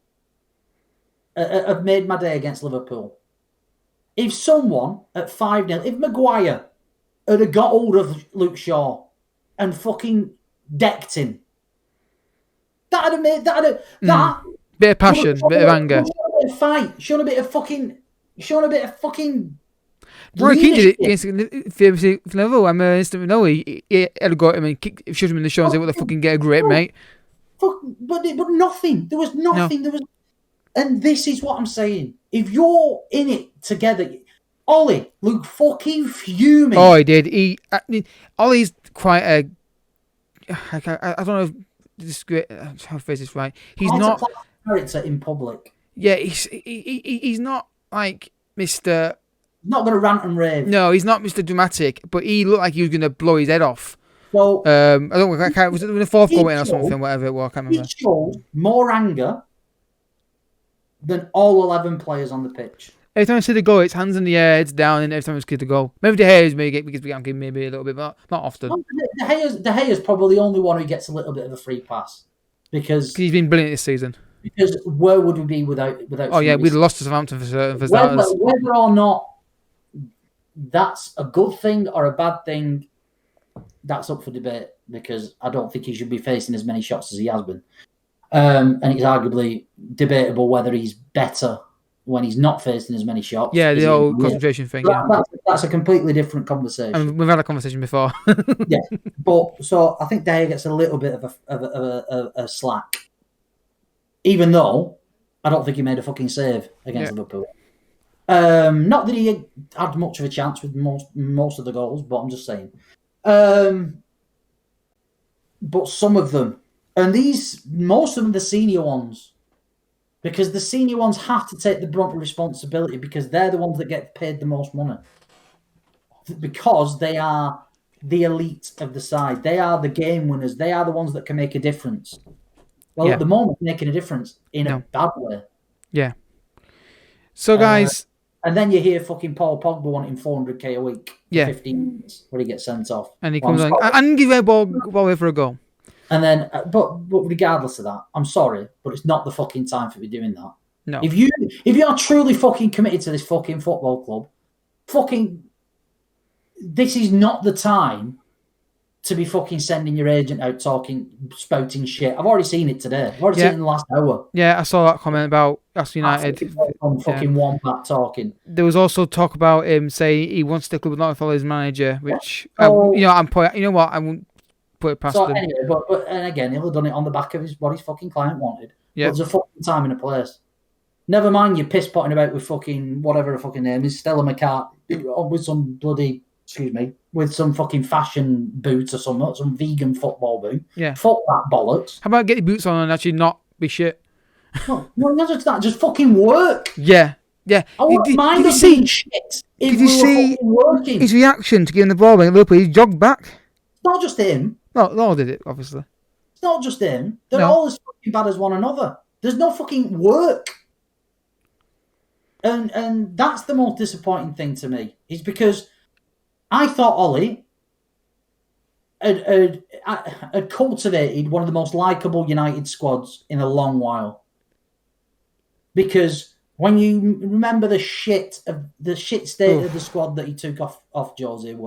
Have made my day against Liverpool. If someone at 5-0, if Maguire had got hold of Luke Shaw and fucking decked him, that'd have made that. Bit of passion, bit of anger. Shown a bit of fight. Shown a bit of fucking. Roy Keane did it against Liverpool. I'm instantly know he had got him and shot him in the show and said, "What the fucking get a grip, mate." But nothing. There was nothing. No. And this is what I'm saying. If you're in it together, Ollie looked fucking fuming. Oh, he did. Ollie's quite a. I don't know if this is great. How to phrase this right. He's not a character in public. Yeah, he's not like Mr. Not going to rant and rave. No, he's not Mr. Dramatic, but he looked like he was going to blow his head off So I can't. Was it the fourth goal It in or something? showed- Whatever it was, I can't remember. it showed more anger than all 11 players on the pitch. Every time I see the goal, it's hands in the air, it's down, and every time it's good to go. Maybe De Gea is maybe a little bit, but not often. De Gea's probably the only one who gets a little bit of a free pass because He's been brilliant this season. where would we be without? Oh yeah, we'd lost to Southampton for starters. Whether or not that's a good thing or a bad thing, that's up for debate because I don't think he should be facing as many shots as he has been. And it's arguably debatable whether he's better when he's not facing as many shots. Yeah, the whole concentration thing. Yeah. That's a completely different conversation. I mean, we've had a conversation before. Yeah, but so I think De Gea gets a little bit of a slack, even though I don't think he made a fucking save against Liverpool. Not that he had much of a chance with most of the goals, but I'm just saying. But some of them, and most of them, the senior ones, because the senior ones have to take the brunt of responsibility because they're the ones that get paid the most money. Because they are the elite of the side. They are the game winners. They are the ones that can make a difference. Well, at the moment, making a difference in a bad way. Yeah. So, guys... and then you hear fucking Paul Pogba wanting 400k a week for 15 minutes when he gets sent off. And he comes on and give a ball away for a goal. And then, but regardless of that, I'm sorry, but it's not the fucking time for me doing that. No. If you are truly fucking committed to this fucking football club, this is not the time to be fucking sending your agent out spouting shit. I've already seen it today. I've already seen it in the last hour. Yeah, I saw that comment about Aston United. Fucking Wombat talking. There was also talk about him saying he wants the club not to follow his manager, which I won't put it past him. Anyway, but and again, he'll have done it on the back of what his fucking client wanted. Yeah. But there's a fucking time and a place. Never mind you piss potting about with fucking whatever her fucking name is, Stella McCartney, with some bloody, with some fucking fashion boots or some vegan football boot. Yeah. Fuck that bollocks. How about get your boots on and actually not be shit? No, not just that, just fucking work. Yeah. Yeah. I wouldn't mind you being shit if we were fucking working. His reaction to getting the ball back at Liverpool? He jogged back. It's not just him. No, did it, obviously. It's not just him. They're all as fucking bad as one another. There's no fucking work. And that's the most disappointing thing to me, is because I thought Ollie had cultivated one of the most likeable United squads in a long while. Because when you remember the shit state of the squad that he took off Jose,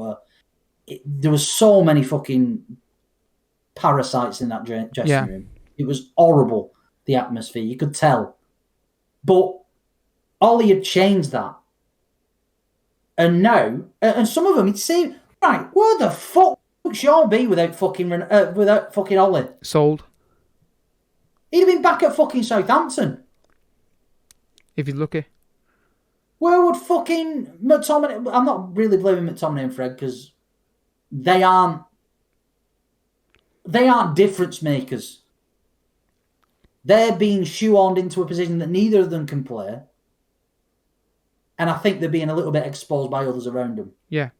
there was so many fucking parasites in that dressing room. It was horrible, the atmosphere. You could tell. But Ollie had changed that. And now, and some of them, he'd say, right, where the fuck should y'all be without fucking Ollie? Sold. He'd have been back at fucking Southampton. If he's lucky. Where would fucking McTominay... I'm not really blaming McTominay and Fred because they aren't difference makers. They're being shoehorned into a position that neither of them can play. And I think they're being a little bit exposed by others around them. Yeah.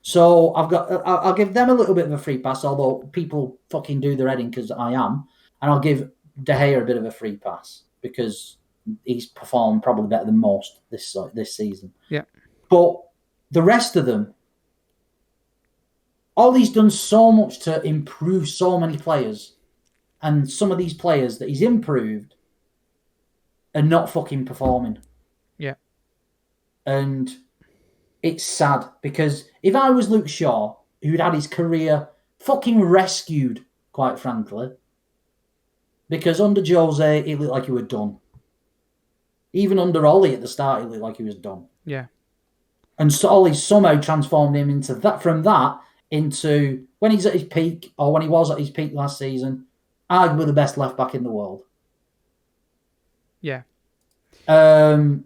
So I'll give them a little bit of a free pass, although people fucking do their heading because I am. And I'll give De Gea a bit of a free pass because he's performed probably better than most this season. Yeah. But the rest of them, Ollie's done so much to improve so many players. And some of these players that he's improved are not fucking performing. Yeah. And it's sad because if I was Luke Shaw, who'd had his career fucking rescued, quite frankly, because under Jose, it looked like he was done. Even under Ollie at the start, it looked like he was done. Yeah. And so Ollie somehow transformed him into when he's at his peak, or when he was at his peak last season, arguably the best left back in the world. Yeah. And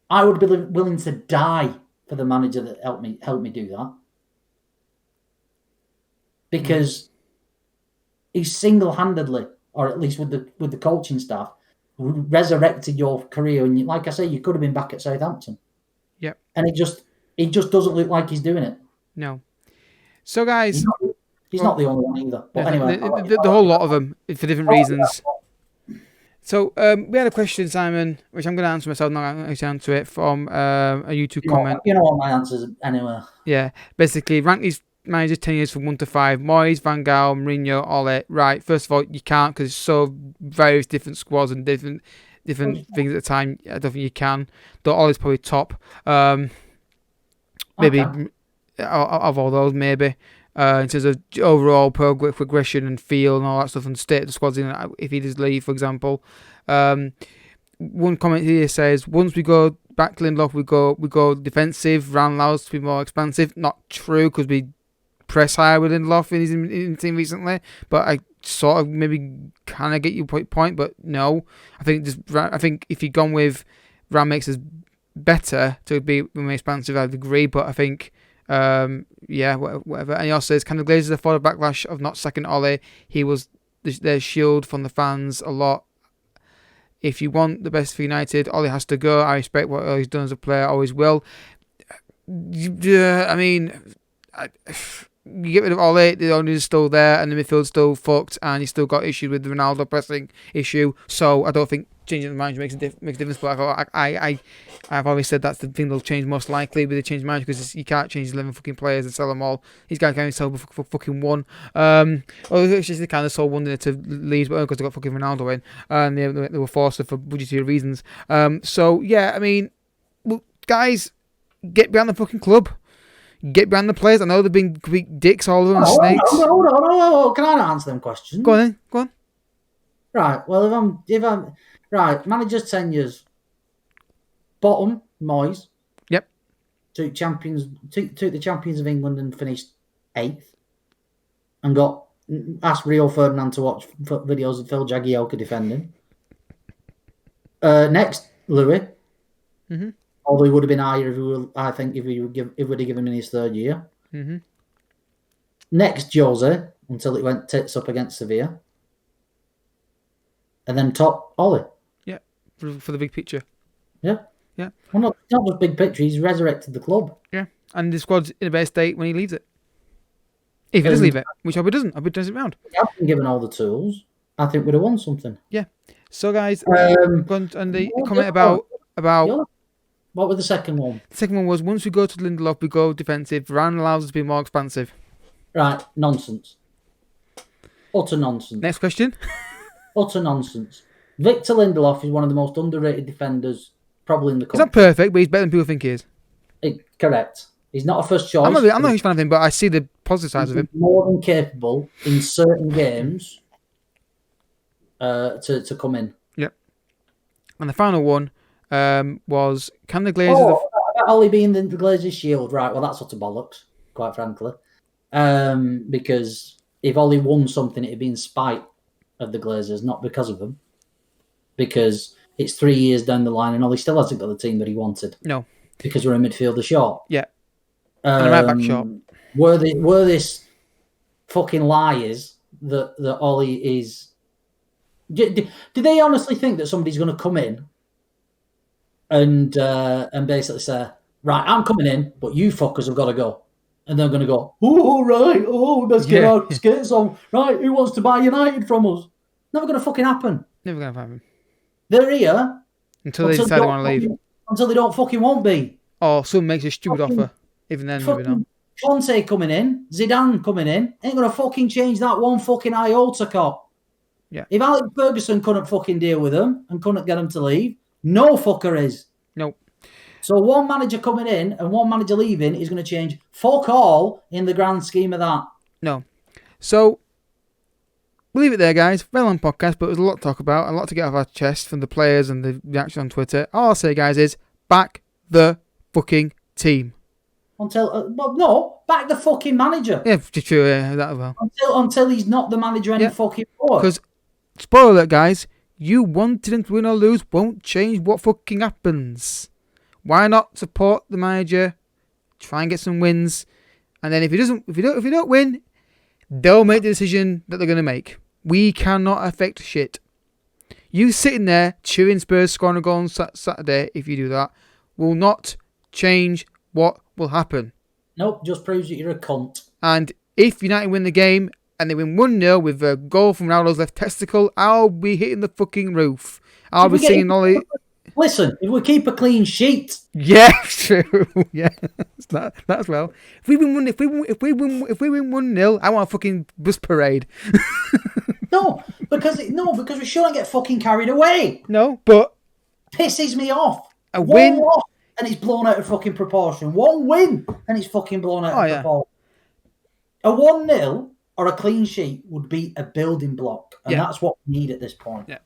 I would be willing to die for the manager that helped me do that. Because he's single-handedly, or at least with the coaching staff, resurrected your career. And like I say, you could have been back at Southampton. Yep. And it just doesn't look like he's doing it. No. So, guys, He's not the only one either. But anyway, the whole lot of them for different reasons. So we had a question, Simon, which I'm going to answer myself. Not going to answer it from a YouTube comment. You know what my answer is anyway. Yeah, basically rank these managers 10 years from 1 to 5. Moyes, Van Gaal, Mourinho, Ole. Right, first of all, you can't because it's so various different squads and different things at the time. I don't think you can. Though Ole's probably top. Maybe of all those, maybe. In terms of overall progression and feel and all that stuff and state of the squads in if he does leave, for example. One comment here says, once we go back to Lindelof, we go defensive, Ran allows us to be more expansive. Not true, because we press higher with Lindelof in his team recently, but I sort of maybe kind of get your point, but no. I think if you'd gone with Ran makes us better to be more expansive, I'd agree, but I think whatever. And he also says, can the Glazers afford a backlash of not sacking Ole? He was their shield from the fans a lot. If you want the best for United, Ole has to go. I respect what he's done as a player, always will. I mean, you get rid of Ole, the owner is still there, and the midfield's still fucked, and he's still got issues with the Ronaldo pressing issue. So I don't think changing the manager makes a difference. But I've always said that's the thing that'll change most likely with the change of manager, because you can't change 11 fucking players and sell them all. These guys can't sell for fucking one. It's just they kind of sold one to Leeds, but because they got fucking Ronaldo in, and they were forced for budgetary reasons. So yeah, I mean, well, guys, get behind the fucking club. Get behind the players. I know they've been dicks all of them, snakes. Hold on. Can I not answer them questions? Go on. Right. Well, if I'm right, manager's 10 years. Bottom, Moyes. Yep. Took the champions of England and finished 8th. And asked Rio Ferdinand to watch videos of Phil Jagielka defending. Next, Louis. Mm-hmm. Although he would have been higher if we would have given him in his 3rd year. Mm-hmm. Next, Jose, until it went tits up against Sevilla. And then top, Ole. Yeah, for the big picture. Yeah. Yeah. Well, not just big picture, he's resurrected the club. Yeah, and the squad's in a better state when he leaves it. If he does leave it, which I hope he doesn't. I hope he turns it round. If he had been given all the tools, I think we'd have won something. Yeah. So, guys, and the comment about... What was the second one? The second one was, once we go to Lindelof, we go defensive. Varane allows us to be more expansive. Right, nonsense. Utter nonsense. Next question. Utter nonsense. Victor Lindelof is one of the most underrated defenders probably in the country. He's not perfect, but he's better than people think he is. Correct. He's not a first choice. I'm not a huge fan of him, but I see the positive sides of him. More than capable in certain games to come in. Yep. And the final one was, can the Glazers... Ollie being the Glazers' shield, right? Well, that's utter bollocks, quite frankly. Because if Ollie won something, it'd be in spite of the Glazers, not because of them. Because it's 3 years down the line, and Ollie still hasn't got the team that he wanted. No, because we're a midfielder short. Yeah, and a right back short. Were this fucking liars that Ollie is? Do they honestly think that somebody's going to come in and basically say, right, I'm coming in, but you fuckers have got to go? And they're going to go, let's get our skates on. Right, who wants to buy United from us? Never going to fucking happen. Never going to happen. They're here until they decide they want to leave. Until they don't fucking won't be. Or someone makes a stupid offer. Even then, maybe not. Conte coming in, Zidane coming in, ain't going to fucking change that one fucking iota cop. Yeah. If Alex Ferguson couldn't fucking deal with them and couldn't get them to leave, no fucker is. Nope. So one manager coming in and one manager leaving is going to change fuck all in the grand scheme of that. No. So, we'll leave it there, guys. Very long podcast, but there's a lot to talk about, a lot to get off our chest from the players and the reaction on Twitter. All I'll say, guys, is back the fucking team. Back the fucking manager. Yeah, true, that as well. Until he's not the manager any fucking more. Because, spoiler alert, guys, you wanted him to win or lose won't change what fucking happens. Why not support the manager, try and get some wins, and then if you don't win, they'll make the decision that they're going to make. We cannot affect shit. You sitting there cheering Spurs scoring a goal on Saturday, if you do that, will not change what will happen. Nope, just proves that you're a cunt. And if United win the game and they win 1-0 with a goal from Ronaldo's left testicle, I'll be hitting the fucking roof. I'll be singing Ollie. Listen, if we keep a clean sheet. Yeah, true. Yeah, that as well. If we win 1-0, I want a fucking bus parade. No, because we shouldn't get fucking carried away. No, but Pisses me off. a win, loss and it's blown out of fucking proportion. One win and it's fucking blown out of proportion. A 1-0 or a clean sheet would be a building block, and that's what we need at this point. Yeah.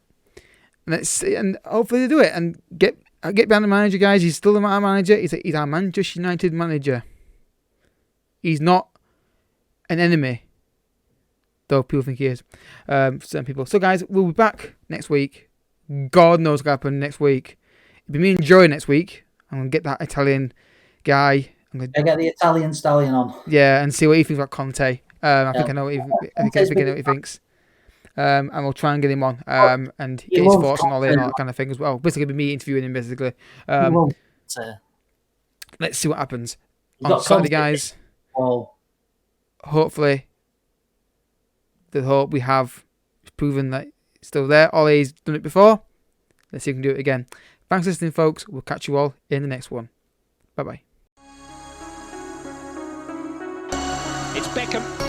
And hopefully they do it and get behind the manager, guys. He's still our manager. He's our Manchester United manager. He's not an enemy, though people think he is. Certain people. So, guys, we'll be back next week. God knows what's going to happen next week. It'll be me and Joey next week. I'm going to get that Italian guy. I get the Italian stallion on. Yeah, and see what he thinks about Conte. I think I know what he thinks. And we'll try and get him on and get his thoughts on all that kind of thing as well. Basically, it'll be me interviewing him, basically. Let's see what happens on Saturday, guys. Hopefully, the hope we have is proven that it's still there. Ollie's done it before. Let's see if we can do it again. Thanks for listening, folks. We'll catch you all in the next one. Bye-bye. It's Beckham.